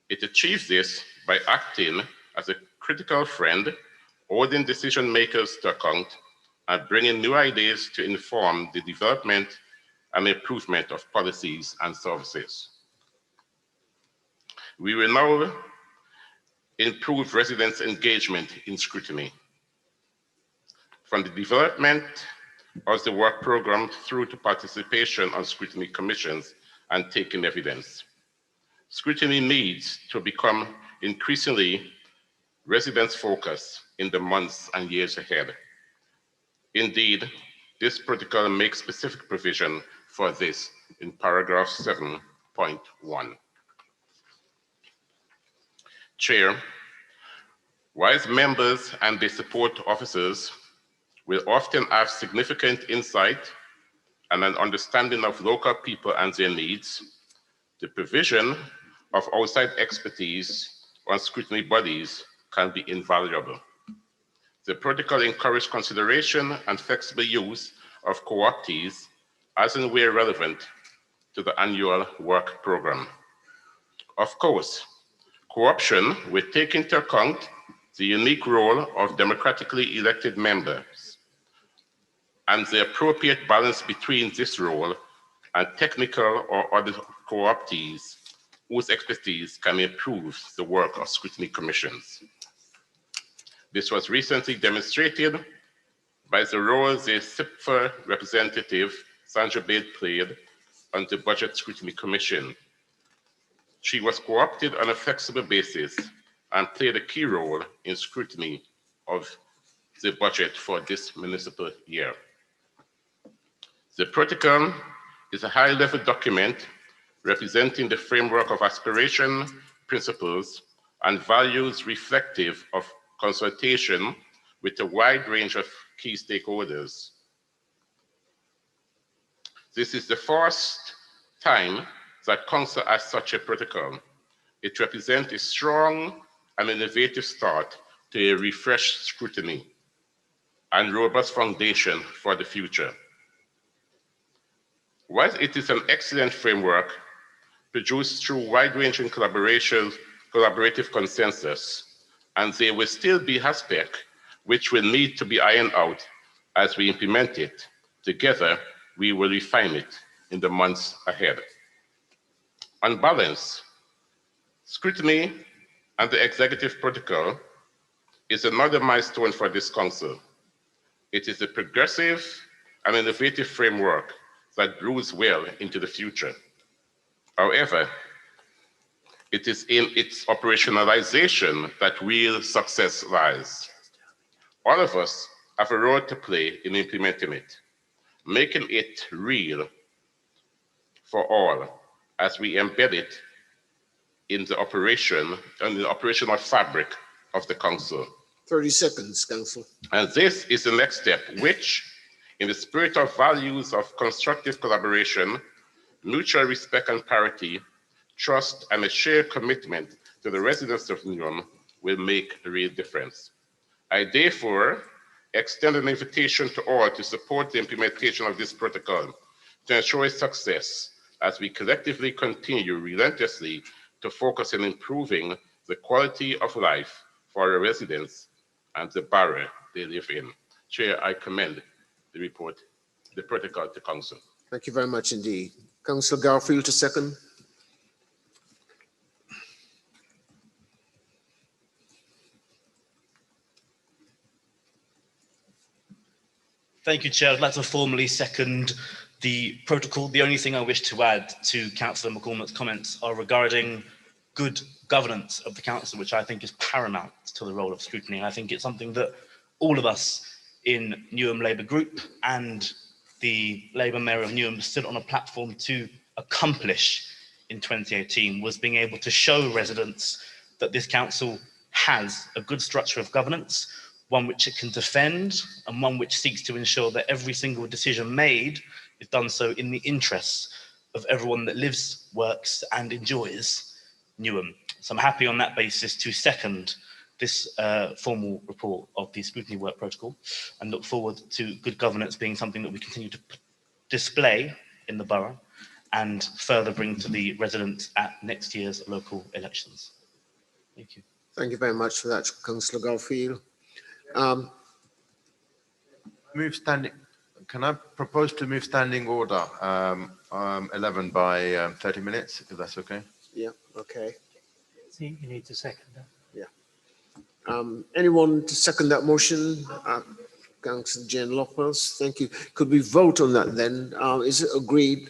It achieves this by acting as a critical friend, holding decision makers to account, and bringing new ideas to inform the development and improvement of policies and services. We will now improve residents' engagement in scrutiny. From the development of the work program through to participation on scrutiny commissions and taking evidence. Scrutiny needs to become increasingly residents-focused in the months and years ahead. Indeed, this protocol makes specific provision for this in paragraph 7.1. Chair, whilst members and their support officers will often have significant insight and an understanding of local people and their needs, the provision of outside expertise on scrutiny bodies can be invaluable. The protocol encourages consideration and flexible use of co-optees as and where relevant to the annual work program. Of course, co-option will take into account the unique role of democratically elected members and the appropriate balance between this role and technical or other co-optees whose expertise can improve the work of scrutiny commissions. This was recently demonstrated by the role the CIPFA representative, Sandra Bade, played on the Budget Scrutiny Commission. She was co-opted on a flexible basis and played a key role in scrutiny of the budget for this municipal year. The protocol is a high-level document representing the framework of aspiration, principles, and values reflective of consultation with a wide range of key stakeholders. This is the first time that Council has such a protocol. It represents a strong and innovative start to a refreshed scrutiny and robust foundation for the future. While it is an excellent framework produced through wide-ranging collaborative consensus, and there will still be aspects which will need to be ironed out as we implement it. Together, we will refine it in the months ahead. On balance, scrutiny and the executive protocol is another milestone for this council. It is a progressive and innovative framework that grows well into the future. However, it is in its operationalization that real success lies. All of us have a role to play in implementing it, making it real for all as we embed it in the operation and the operational fabric of the council. 30 seconds, Council. And this is the next step, which, in the spirit of values of constructive collaboration, mutual respect and parity, trust, and a shared commitment to the residents of Newham, will make a real difference. I therefore extend an invitation to all to support the implementation of this protocol to ensure its success as we collectively continue relentlessly to focus on improving the quality of life for our residents and the borough they live in. Chair, I commend the report, the protocol to Council. Thank you very much indeed. Councillor Garfield to second. Thank you, Chair. I'd like to formally second the protocol. The only thing I wish to add to Councillor McCormack's comments are regarding good governance of the council, which I think is paramount to the role of scrutiny. I think it's something that all of us in Newham Labour Group and the Labour Mayor of Newham stood on a platform to accomplish in 2018, was being able to show residents that this council has a good structure of governance, one which it can defend, and one which seeks to ensure that every single decision made is done so in the interests of everyone that lives, works, and enjoys Newham. So I'm happy on that basis to second this formal report of the scrutiny work protocol and look forward to good governance being something that we continue to display in the borough and further bring to the residents at next year's local elections. Thank you. Thank you very much for that, Councillor Garfield. Move standing. Can I propose to move standing order 11 by 30 minutes, if that's okay? Yeah, okay. You need to second that. Yeah. Anyone to second that motion? Councillor Jane Lockwells, thank you. Could we vote on that then? Is it agreed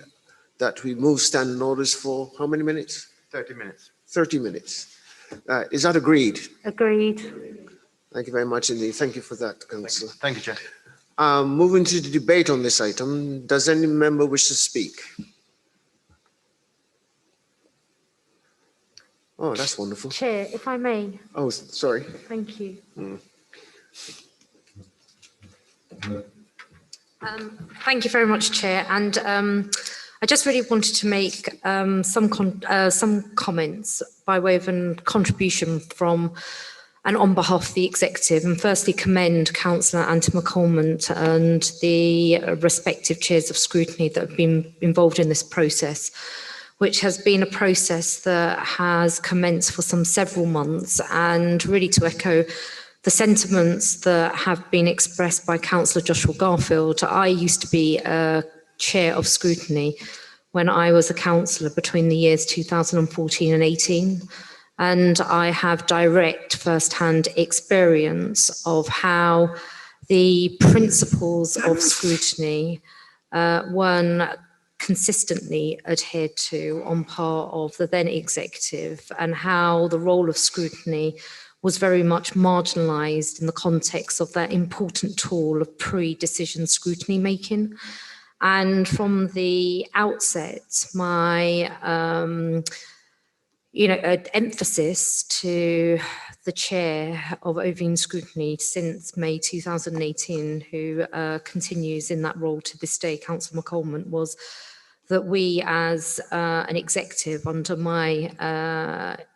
that we move standing orders for how many minutes? 30 minutes. 30 minutes. Is that agreed? Agreed. Thank you very much indeed. Thank you for that, Councillor. Thank you, Chair. Moving to the debate on this item, does any member wish to speak? Oh, that's wonderful. Chair, if I may. Oh, sorry. Thank you. Thank you very much, Chair. And I just really wanted to make some comments by way of a contribution from and on behalf of the executive, and firstly commend Councillor Anthony McCormack and the respective chairs of scrutiny that have been involved in this process, which has been a process that has commenced for several months, and really to echo the sentiments that have been expressed by Councillor Joshua Garfield. I used to be a chair of scrutiny when I was a councillor between the years 2014 and 18. And I have direct first-hand experience of how the principles of scrutiny weren't consistently adhered to on part of the then executive, and how the role of scrutiny was very much marginalised in the context of that important tool of pre-decision scrutiny making. And from the outset, my emphasis to the chair of Ovine Scrutiny since May 2018, who continues in that role to this day, Councillor McCormack, was that we as an executive under my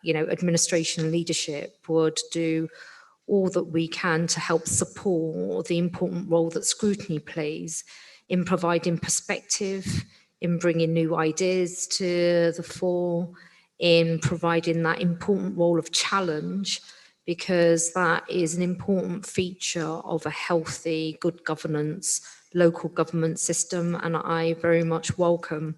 administration leadership would do all that we can to help support the important role that scrutiny plays in providing perspective, in bringing new ideas to the fore, in providing that important role of challenge, because that is an important feature of a healthy, good governance, local government system. And I very much welcome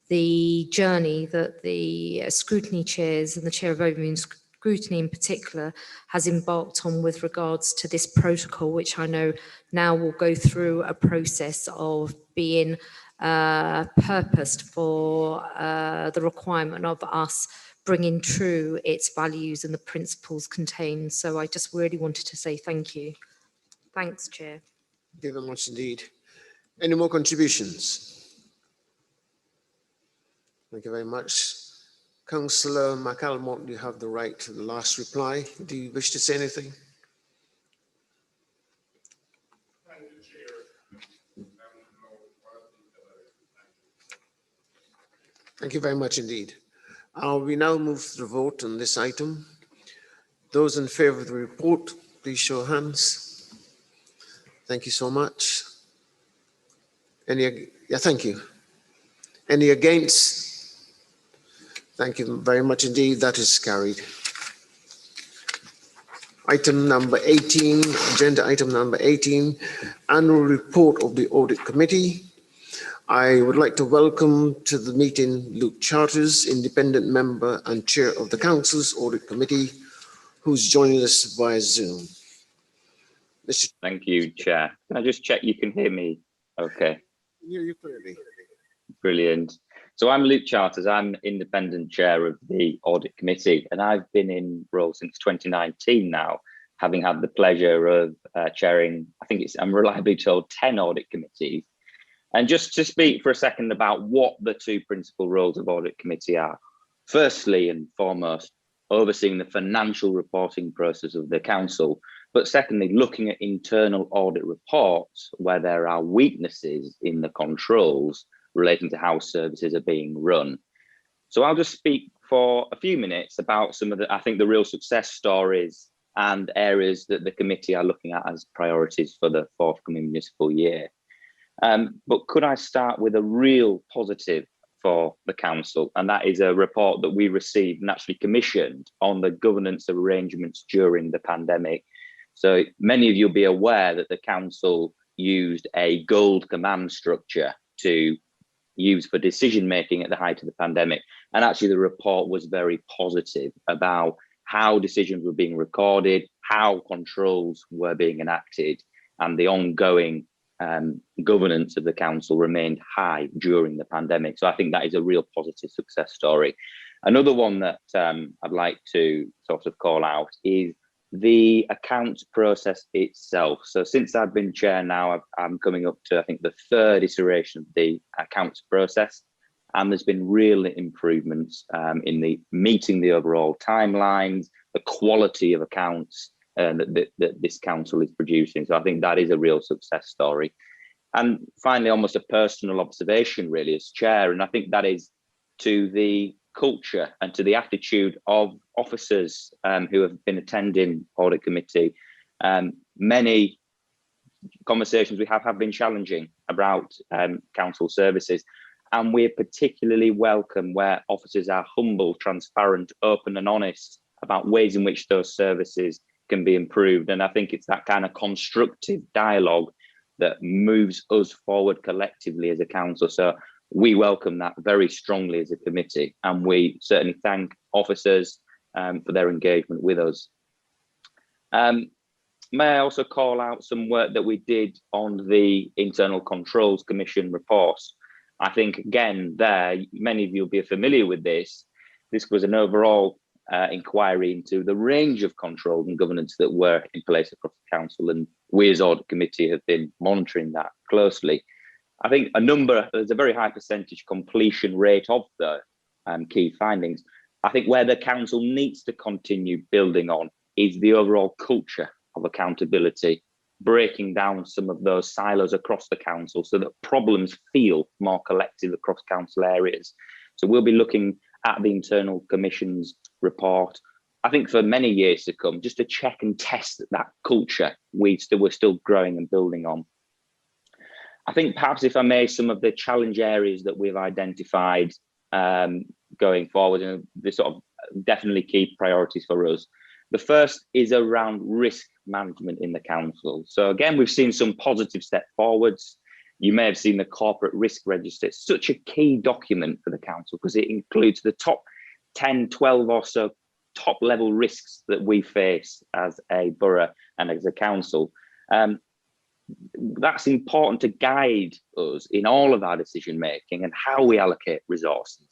the journey that the scrutiny chairs and the chair of overview scrutiny in particular has embarked on with regards to this protocol, which I know now will go through a process of being purposed for the requirement of us bringing true its values and the principles contained. So I just really wanted to say thank you. Thanks, Chair. Thank you very much indeed. Any more contributions? Thank you very much. Councillor McAlmont, you have the right to the last reply. Do you wish to say anything? Thank you very much indeed. We now move to the vote on this item. Those in favour of the report, please show of hands. Thank you so much. Thank you. Any against? Thank you very much indeed. That is carried. Item number 18, agenda item number 18, annual report of the Audit Committee. I would like to welcome to the meeting Luke Charters, independent member and chair of the Council's Audit Committee, who's joining us via Zoom. Thank you, Chair. Can I just check you can hear me okay? Hear you clearly. Brilliant. So I'm Luke Charters. I'm independent chair of the Audit Committee, and I've been in role since 2019 now, having had the pleasure of chairing, I'm reliably told, 10 audit committees. And just to speak for a second about what the two principal roles of Audit Committee are. Firstly and foremost, overseeing the financial reporting process of the Council, but secondly, looking at internal audit reports where there are weaknesses in the controls relating to how services are being run. So I'll just speak for a few minutes about some of the real success stories and areas that the committee are looking at as priorities for the forthcoming municipal year. But could I start with a real positive for the council? And that is a report that we received and actually commissioned on the governance arrangements during the pandemic. So many of you will be aware that the council used a gold command structure to use for decision making at the height of the pandemic. And actually the report was very positive about how decisions were being recorded, how controls were being enacted, and the ongoing governance of the council remained high during the pandemic. So I think that is a real positive success story. Another one that I'd like to sort of call out is the accounts process itself. So since I've been chair now, I'm coming up to, I think, the third iteration of the accounts process. And there's been real improvements in the meeting the overall timelines, the quality of accounts that this council is producing. So I think that is a real success story. And finally, almost a personal observation really as chair, and I think that is to the culture and to the attitude of officers who have been attending Audit Committee. Many conversations we have been challenging about council services, and we're particularly welcome where officers are humble, transparent, open and honest about ways in which those services can be improved. And I think it's that kind of constructive dialogue that moves us forward collectively as a council. So we welcome that very strongly as a committee, and we certainly thank officers for their engagement with us. May I also call out some work that we did on the Internal Controls Commission report. I think, again, many of you will be familiar with this. This was an overall inquiry into the range of controls and governance that were in place across the council, and we as Audit Committee have been monitoring that closely. I think there's a very high percentage completion rate of the key findings. I think where the council needs to continue building on is the overall culture of accountability, breaking down some of those silos across the council so that problems feel more collective across council areas. So we'll be looking at the Internal Commission's report I think for many years to come, just to check and test that culture we're still growing and building on. I think perhaps, if I may, some of the challenge areas that we've identified going forward, and the sort of definitely key priorities for us. The first is around risk management in the council. So again, we've seen some positive step forwards. You may have seen the corporate risk register. It's such a key document for the council because it includes the top 10, 12 or so top level risks that we face as a borough and as a council. That's important to guide us in all of our decision making and how we allocate resources.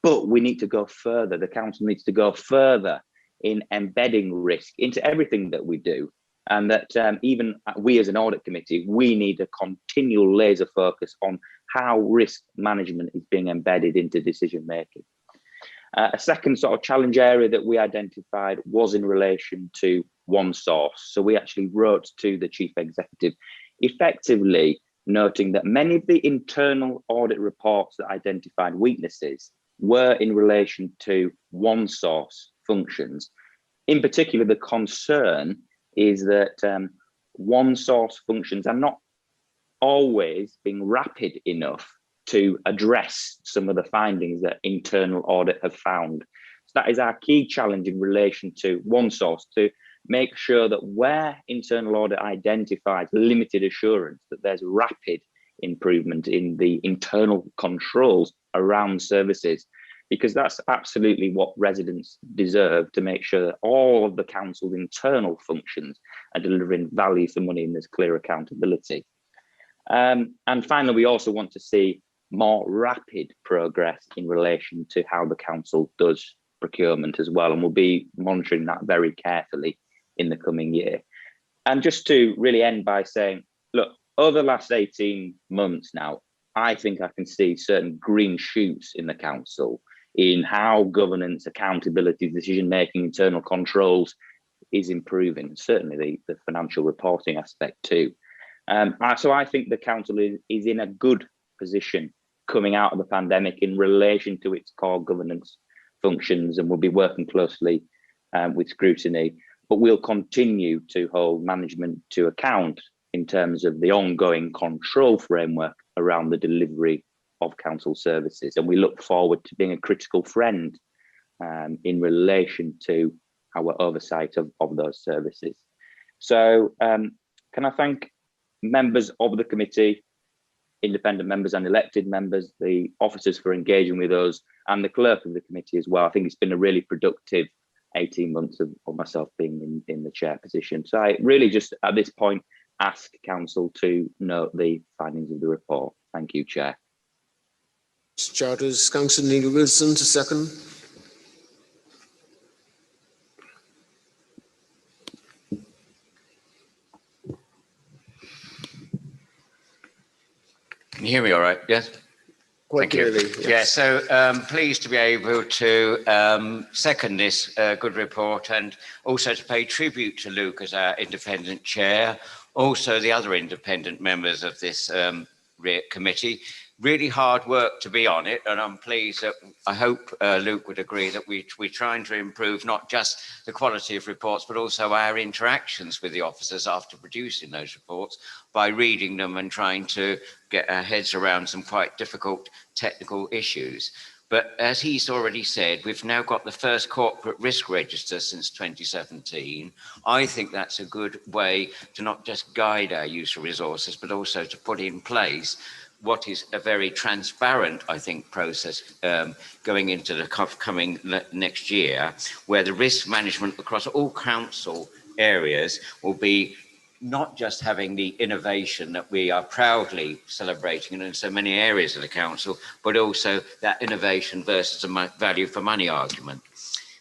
But we need to go further. The council needs to go further in embedding risk into everything that we do. And that even we as an audit committee, we need a continual laser focus on how risk management is being embedded into decision making. A second sort of challenge area that we identified was in relation to one source. So we actually wrote to the chief executive, effectively noting that many of the internal audit reports that identified weaknesses were in relation to one source functions. In particular, the concern is that one source functions are not always being rapid enough to address some of the findings that internal audit have found. So that is our key challenge in relation to one source, to make sure that where internal audit identifies limited assurance, that there's rapid improvement in the internal controls around services, because that's absolutely what residents deserve, to make sure that all of the council's internal functions are delivering value for money and there's clear accountability. And finally, we also want to see more rapid progress in relation to how the council does procurement as well, and we'll be monitoring that very carefully in the coming year. And just to really end by saying, look, over the last 18 months now, I think I can see certain green shoots in the council in how governance, accountability, decision-making, internal controls is improving, certainly the financial reporting aspect too. So I think the council is in a good position coming out of the pandemic in relation to its core governance functions, and we'll be working closely with scrutiny, but we'll continue to hold management to account in terms of the ongoing control framework around the delivery of council services. And we look forward to being a critical friend in relation to our oversight of those services. So can I thank members of the committee, independent members and elected members, the officers for engaging with us, and the clerk of the committee as well. I think it's been a really productive 18 months of myself being in the chair position. So I really just at this point ask council to note the findings of the report. Thank you, Chair. Charters, Councillor Neil Wilson to second. Can you hear me all right? Yes? Quite clearly. Yes. Yeah, so pleased to be able to second this good report, and also to pay tribute to Luke as our independent chair, also the other independent members of this committee. Really hard work to be on it, and I'm pleased that I hope Luke would agree that we're trying to improve not just the quality of reports, but also our interactions with the officers after producing those reports by reading them and trying to get our heads around some quite difficult technical issues. But as he's already said, we've now got the first corporate risk register since 2017. I think that's a good way to not just guide our use of resources, but also to put in place what is a very transparent, I think, process going into the coming next year, where the risk management across all council areas will be not just having the innovation that we are proudly celebrating in so many areas of the council, but also that innovation versus a value for money argument.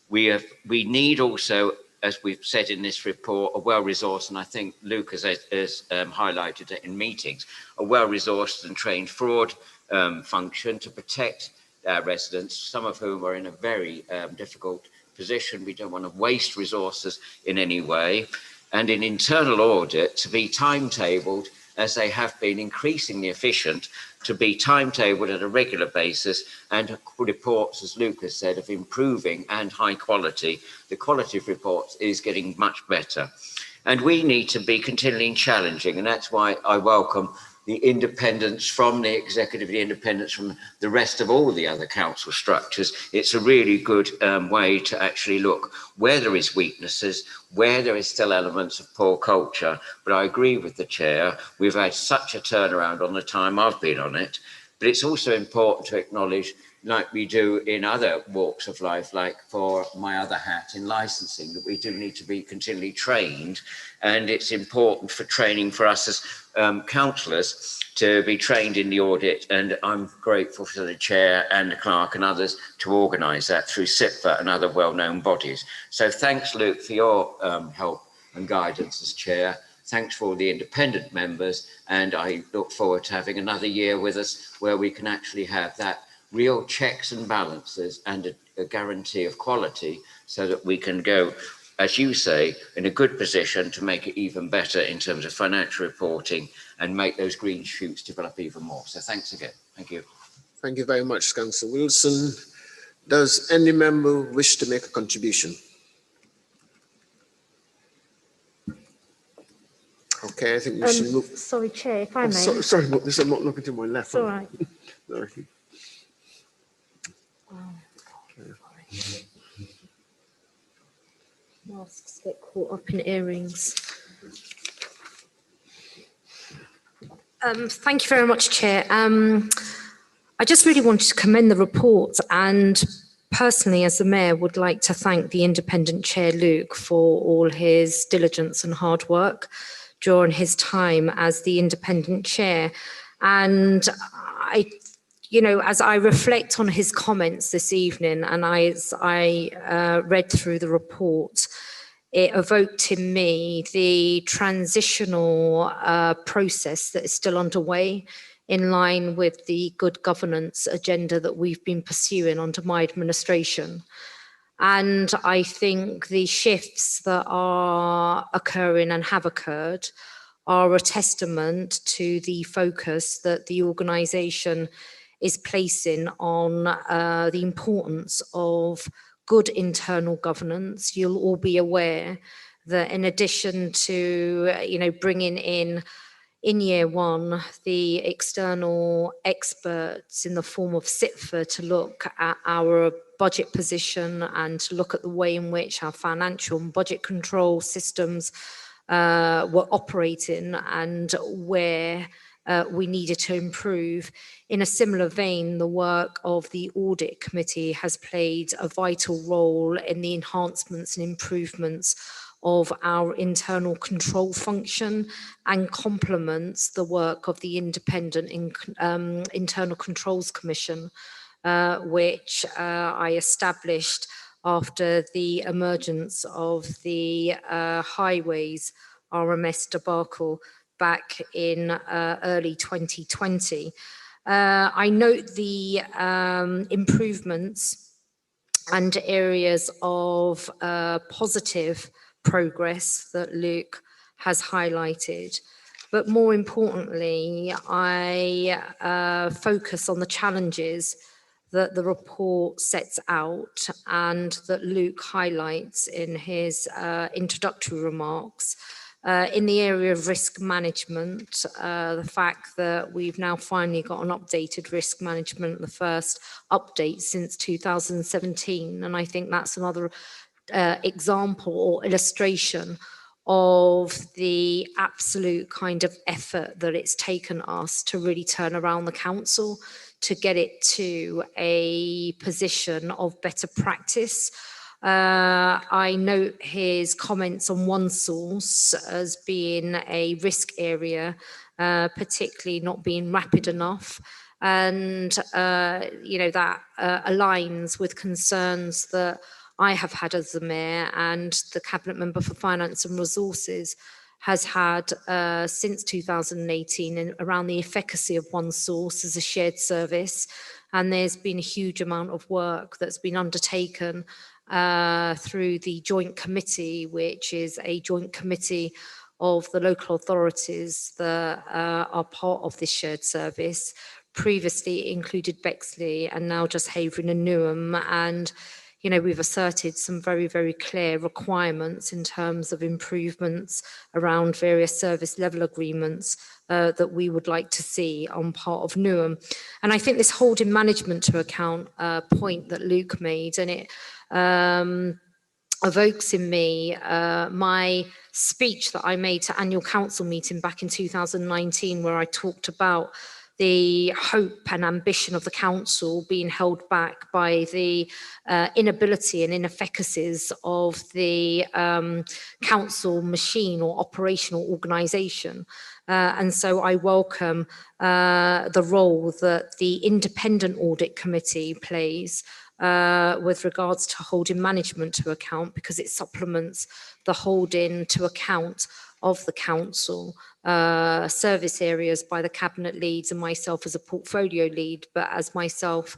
We need also, as we've said in this report, a well-resourced, and I think Luke has highlighted it in meetings, a well-resourced and trained fraud function to protect our residents, some of whom are in a very difficult position. We don't want to waste resources in any way. And in internal audit to be timetabled, as they have been increasingly efficient, to be timetabled at a regular basis and reports, as Lucas said, of improving and high quality. The quality of reports is getting much better. And we need to be continually challenging, and that's why I welcome the independence from the executive, the independence from the rest of all the other council structures. It's a really good way to actually look where there is weaknesses, where there is still elements of poor culture. But I agree with the chair, we've had such a turnaround on the time I've been on it. But it's also important to acknowledge, like we do in other walks of life, like for my other hat in licensing, that we do need to be continually trained. And it's important for training for us as councillors to be trained in the audit. And I'm grateful to the chair and the clerk and others to organise that through SIPFA and other well-known bodies. So thanks, Luke, for your help and guidance as chair. Thanks for all the independent members, and I look forward to having another year with us where we can actually have that real checks and balances and a guarantee of quality so that we can go, as you say, in a good position to make it even better in terms of financial reporting and make those green shoots develop even more. So thanks again. Thank you. Thank you very much, Councillor Wilson. Does any member wish to make a contribution? Okay, I think we should move. Sorry, Chair, if I may. Sorry about this, I'm not looking to my left. It's all right. Sorry. Masks get caught up in earrings. Thank you very much, Chair. I just really wanted to commend the report, and personally, as the Mayor, would like to thank the independent Chair, Luke, for all his diligence and hard work during his time as the independent Chair. And as I reflect on his comments this evening, and as I read through the report, it evoked in me the transitional process that is still underway in line with the good governance agenda that we've been pursuing under my administration. And I think the shifts that are occurring and have occurred are a testament to the focus that the organisation is placing on the importance of good internal governance. You'll all be aware that in addition to, bringing in year one, the external experts in the form of SIPFA to look at our budget position and to look at the way in which our financial and budget control systems were operating and where we needed to improve. In a similar vein, the work of the Audit Committee has played a vital role in the enhancements and improvements of our internal control function and complements the work of the Independent Internal Controls Commission, which I established after the emergence of the highways RMS debacle back in early 2020. I note the improvements and areas of positive progress that Luke has highlighted. But more importantly, I focus on the challenges that the report sets out and that Luke highlights in his introductory remarks. In the area of risk management, the fact that we've now finally got an updated risk management, the first update since 2017. And I think that's another example or illustration of the absolute kind of effort that it's taken us to really turn around the council, to get it to a position of better practice. I note his comments on OneSource as being a risk area, particularly not being rapid enough. And, that aligns with concerns that I have had as the Mayor and the Cabinet Member for Finance and Resources has had since 2018 around the efficacy of OneSource as a shared service. And there's been a huge amount of work that's been undertaken through the joint committee, which is a joint committee of the local authorities that are part of this shared service, previously included Bexley and now just Havering and Newham. And, you know, we've asserted some very, very clear requirements in terms of improvements around various service level agreements that we would like to see on part of Newham. And I think this holding management to account point that Luke made, and it evokes in me my speech that I made to annual council meeting back in 2019, where I talked about the hope and ambition of the council being held back by the inability and inefficacies of the council machine or operational organisation. And so I welcome the role that the Independent Audit Committee plays with regards to holding management to account, because it supplements the holding to account of the council service areas by the cabinet leads and myself as a portfolio lead, but as myself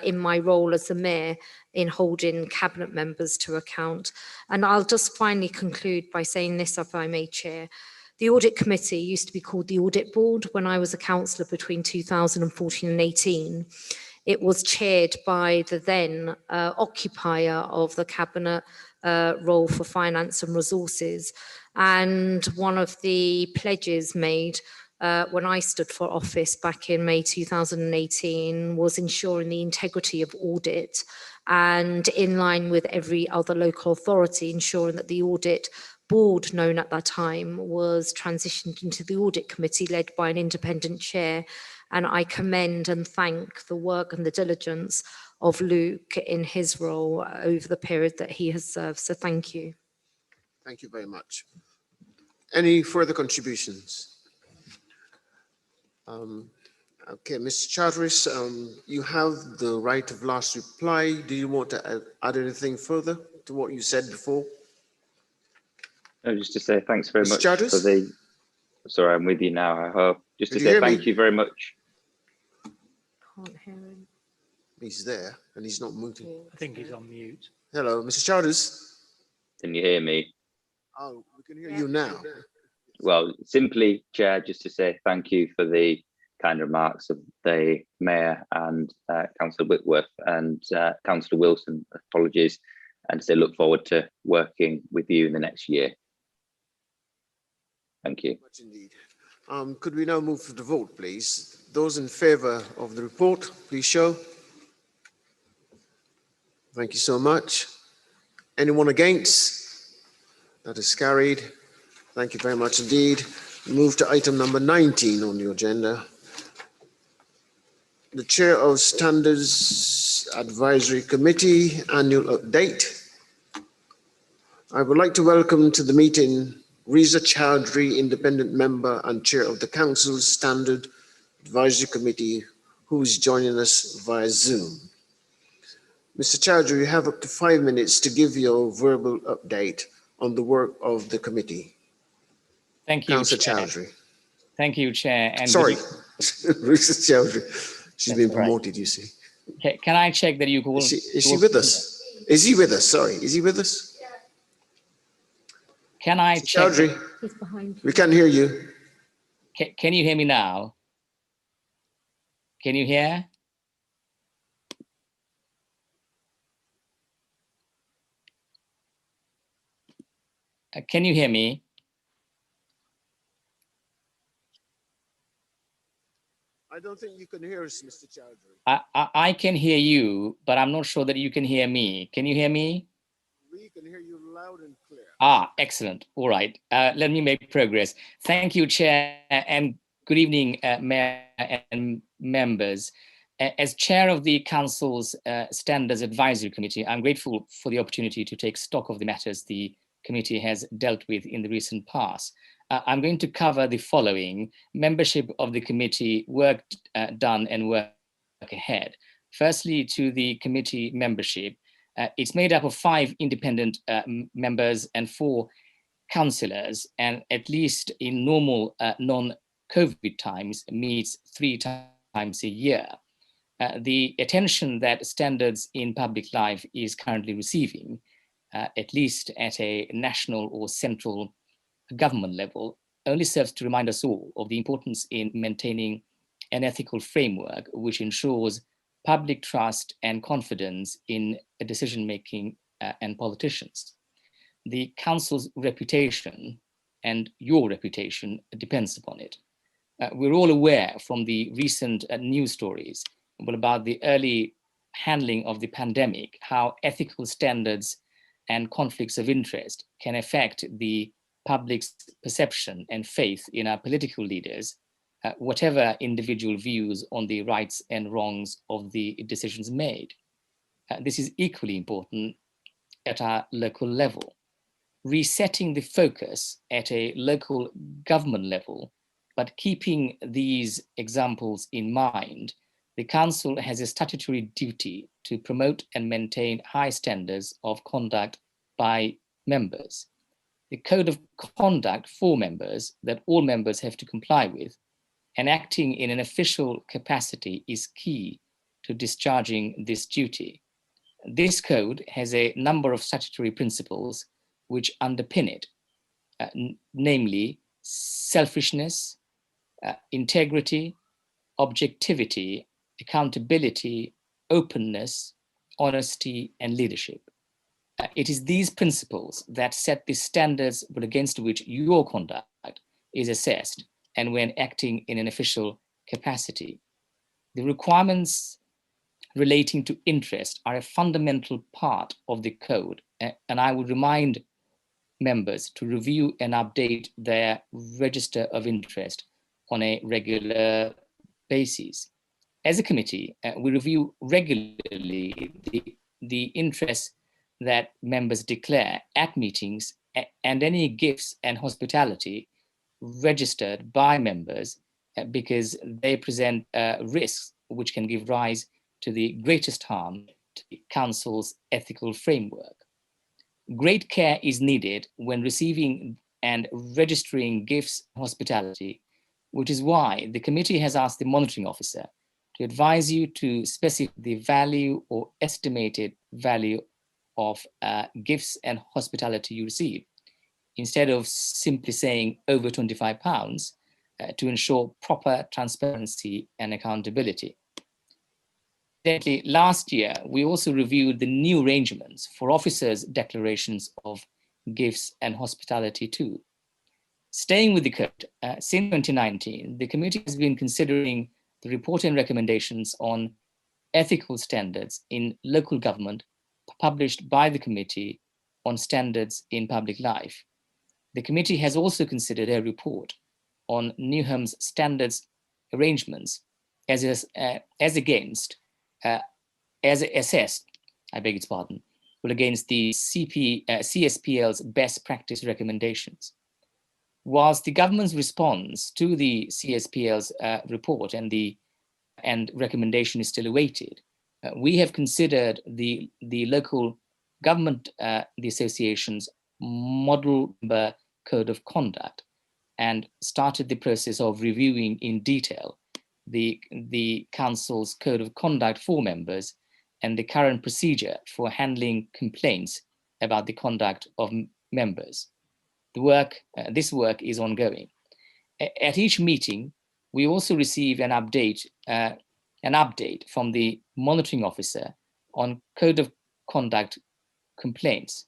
in my role as the mayor in holding cabinet members to account. And I'll just finally conclude by saying this, if I may, Chair. The audit committee used to be called the audit board when I was a councillor between 2014 and 18. It was chaired by the then occupier of the cabinet role for finance and resources. And one of the pledges made when I stood for office back in May 2018 was ensuring the integrity of audit, and in line with every other local authority, ensuring that the audit board, known at that time, was transitioned into the audit committee led by an independent chair. And I commend and thank the work and the diligence of Luke in his role over the period that he has served. So thank you. Thank you very much. Any further contributions? Okay, Mr. Charteris, you have the right of last reply. Do you want to add anything further to what you said before? No, just to say thanks very Mr. much Charteris? for the. Sorry, I'm with you now. I hope. Just to Did you say hear thank me? you very much. Can't hear him. He's there and he's not moving. I think he's on mute. Hello, Mr. Charteris. Can you hear me? Oh, we can hear you now. Well, simply, Chair, just to say thank you for the kind remarks of the Mayor and Councillor Whitworth and Councillor Wilson. Apologies, and say look forward to working with you in the next year. Thank you. Much indeed. Could we now move to the vote, please? Those in favour of the report, please show. Thank you so much. Anyone against? That is carried. Thank you very much indeed. Move to item number 19 on the agenda. The Chair of Standards Advisory Committee Annual Update. I would like to welcome to the meeting Riza Chowdhury, Independent Member and Chair of the Council's Standard Advisory Committee, who is joining us via Zoom. Mr. Chowdhury, you have up to 5 minutes to give your verbal update on the work of the committee. Thank you, Councillor Chair. Chowdhury. Thank you, Chair. And sorry, Riza Chowdhury. She's been promoted, you see. Can I check that you call? Is she with us? Is he with us? Sorry, is he with us? Can I check? Chowdhury, He's behind you. we can hear you. Can you hear me now? Can you hear? Can you hear me? I don't think you can hear us, Mr. Chowdhury. I can hear you, but I'm not sure that you can hear me. Can you hear me? We can hear you loud and clear. Ah, excellent. All right. Let me make progress. Thank you, Chair, and good evening, Mayor and members. As Chair of the Council's Standards Advisory Committee, I'm grateful for the opportunity to take stock of the matters the committee has dealt with in the recent past. I'm going to cover the following: membership of the committee, work done and work ahead. Firstly, to the committee membership. It's made up of 5 independent members and 4 councillors, and at least in normal non-COVID times meets 3 times a year. The attention that standards in public life is currently receiving, at least at a national or central government level, only serves to remind us all of the importance in maintaining an ethical framework which ensures public trust and confidence in decision-making and politicians. The Council's reputation and your reputation depends upon it. We're all aware from the recent news stories about the early handling of the pandemic, how ethical standards and conflicts of interest can affect the public's perception and faith in our political leaders, whatever individual views on the rights and wrongs of the decisions made. This is equally important at our local level. Resetting the focus at a local government level, but keeping these examples in mind, the Council has a statutory duty to promote and maintain high standards of conduct by members. The code of conduct for members that all members have to comply with, and acting in an official capacity is key to discharging this duty. This code has a number of statutory principles which underpin it, namely selfishness, integrity, objectivity, accountability, openness, honesty, and leadership. It is these principles that set the standards against which your conduct is assessed and when acting in an official capacity. The requirements relating to interest are a fundamental part of the code, and I would remind members to review and update their register of interest on a regular basis. As a committee, we review regularly the interests that members declare at meetings and any gifts and hospitality registered by members because they present risks which can give rise to the greatest harm to the Council's ethical framework. Great care is needed when receiving and registering gifts and hospitality, which is why the committee has asked the monitoring officer to advise you to specify the value or estimated value of gifts and hospitality you receive, instead of simply saying over £25 to ensure proper transparency and accountability. Last year, we also reviewed the new arrangements for officers' declarations of gifts and hospitality too. Staying with the code, since 2019, the committee has been considering the report and recommendations on ethical standards in local government published by the Committee on Standards in Public Life. The committee has also considered a report on Newham's standards arrangements as assessed, I beg its pardon, but against the CSPL's best practice recommendations. Whilst the government's response to the CSPL's report and recommendation is still awaited, we have considered the local government, the association's model code of conduct and started the process of reviewing in detail the Council's code of conduct for members and the current procedure for handling complaints about the conduct of members. This work is ongoing. At each meeting, we also receive an update from the monitoring officer on code of conduct complaints.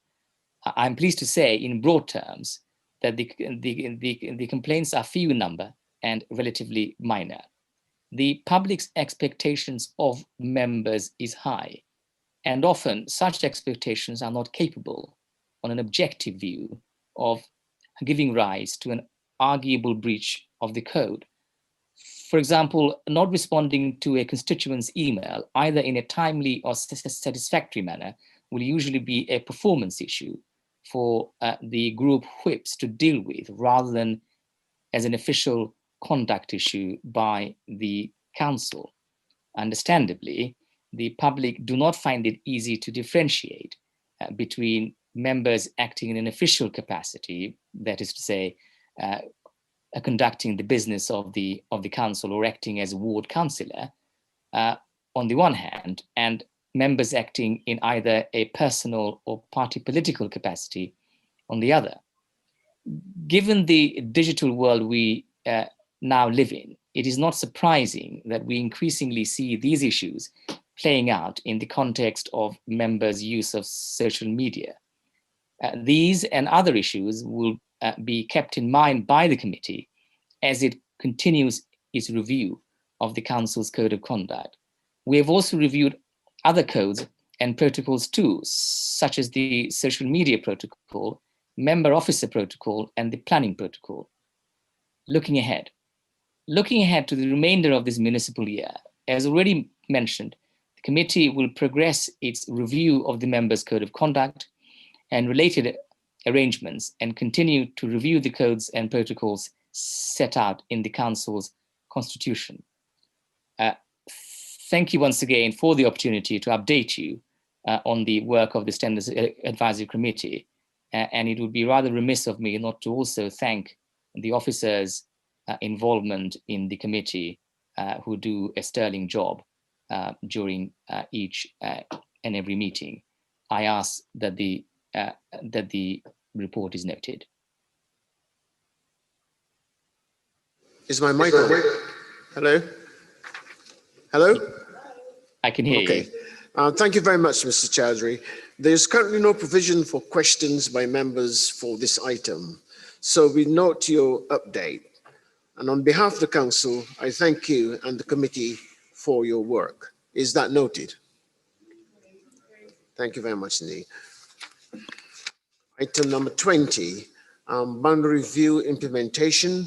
I'm pleased to say, in broad terms, that the complaints are few in number and relatively minor. The public's expectations of members is high, and often such expectations are not capable, on an objective view, of giving rise to an arguable breach of the code. For example, not responding to a constituent's email, either in a timely or satisfactory manner, will usually be a performance issue for the group whips to deal with, rather than as an official conduct issue by the council. Understandably, the public do not find it easy to differentiate between members acting in an official capacity, that is to say, conducting the business of the council or acting as a ward councillor on the one hand, and members acting in either a personal or party political capacity on the other. Given the digital world we now live in, it is not surprising that we increasingly see these issues playing out in the context of members' use of social media. These and other issues will be kept in mind by the committee as it continues its review of the Council's Code of Conduct. We have also reviewed other codes and protocols too, such as the Social Media Protocol, Member Officer Protocol, and the Planning Protocol. Looking ahead to the remainder of this municipal year, as already mentioned, the committee will progress its review of the Members' Code of Conduct and related arrangements and continue to review the codes and protocols set out in the Council's constitution. Thank you once again for the opportunity to update you on the work of the Standards Advisory Committee. And it would be rather remiss of me not to also thank the officers' involvement in the committee who do a sterling job during each and every meeting. I ask that the report is noted. Is my mic on? Hello? Hello? I can hear you. Thank you very much, Mr. Chowdhury. There's currently no provision for questions by members for this item, so we note your update. And on behalf of the Council, I thank you and the committee for your work. Is that noted? Thank you very much indeed. Item number 20, boundary review implementation.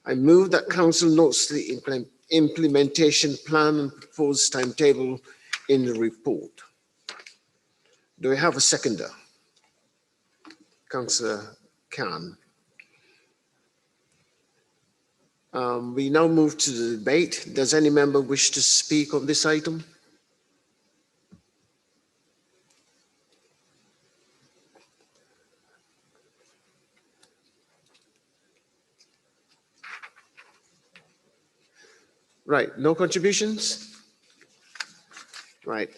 I move that Council notes the implementation plan and proposed timetable in the report. Do we have a seconder? Councillor Khan. We now move to the debate. Does any member wish to speak on this item? Right, no contributions? Right.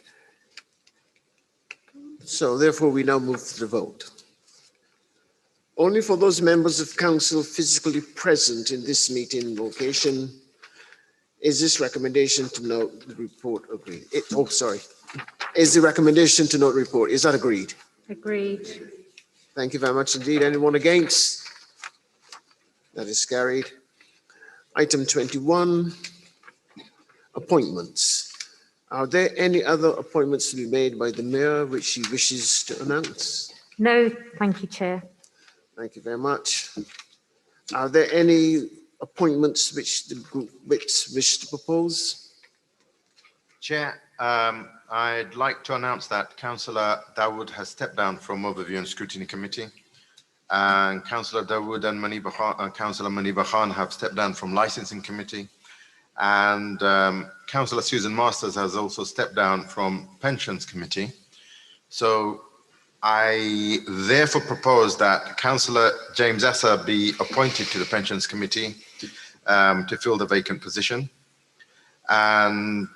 So therefore we now move to the vote. Only for those members of Council physically present in this meeting location is this recommendation to note the report agreed. Is the recommendation to note report, is that agreed? Agreed. Thank you very much indeed. Anyone against? That is carried. Item 21, appointments. Are there any other appointments to be made by the Mayor which he wishes to announce? No, thank you, Chair. Thank you very much. Are there any appointments which the group wish to propose? Chair, I'd like to announce that Councillor Dawood has stepped down from Overview and Scrutiny Committee, and Councillor Dawood and Councillor Maniba Khan have stepped down from Licensing Committee, and Councillor Susan Masters has also stepped down from Pensions Committee. So I therefore propose that Councillor James Essa be appointed to the Pensions Committee to fill the vacant position. And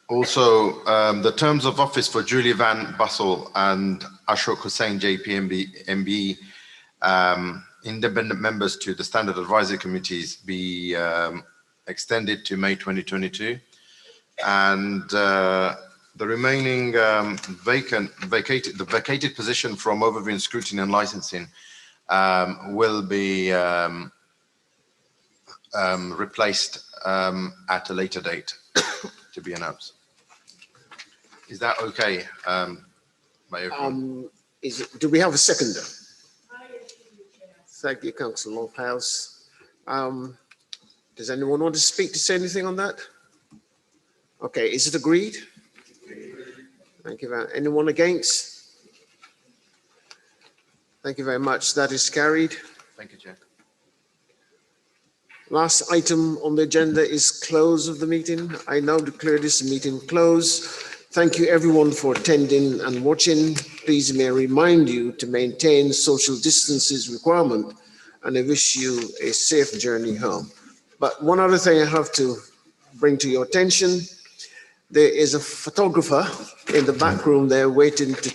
also the terms of office for Julie Van Bussel and Ashok Hussain JP MB, independent members to the Standard Advisory Committees, be extended to May 2022. And the remaining vacated position from Overview and Scrutiny and Licensing will be replaced at a later date to be announced. Is that okay, Mayor? Do we have a seconder? Thank you, Councillor Longhouse. Does anyone want to speak to say anything on that? Okay, is it agreed? Thank you very much. Anyone against? Thank you very much. That is carried. Thank you, Chair. Last item on the agenda is close of the meeting. I now declare this meeting closed. Thank you everyone for attending and watching. Please may I remind you to maintain social distances requirement, and I wish you a safe journey home. But one other thing I have to bring to your attention, there is a photographer in the back room there waiting to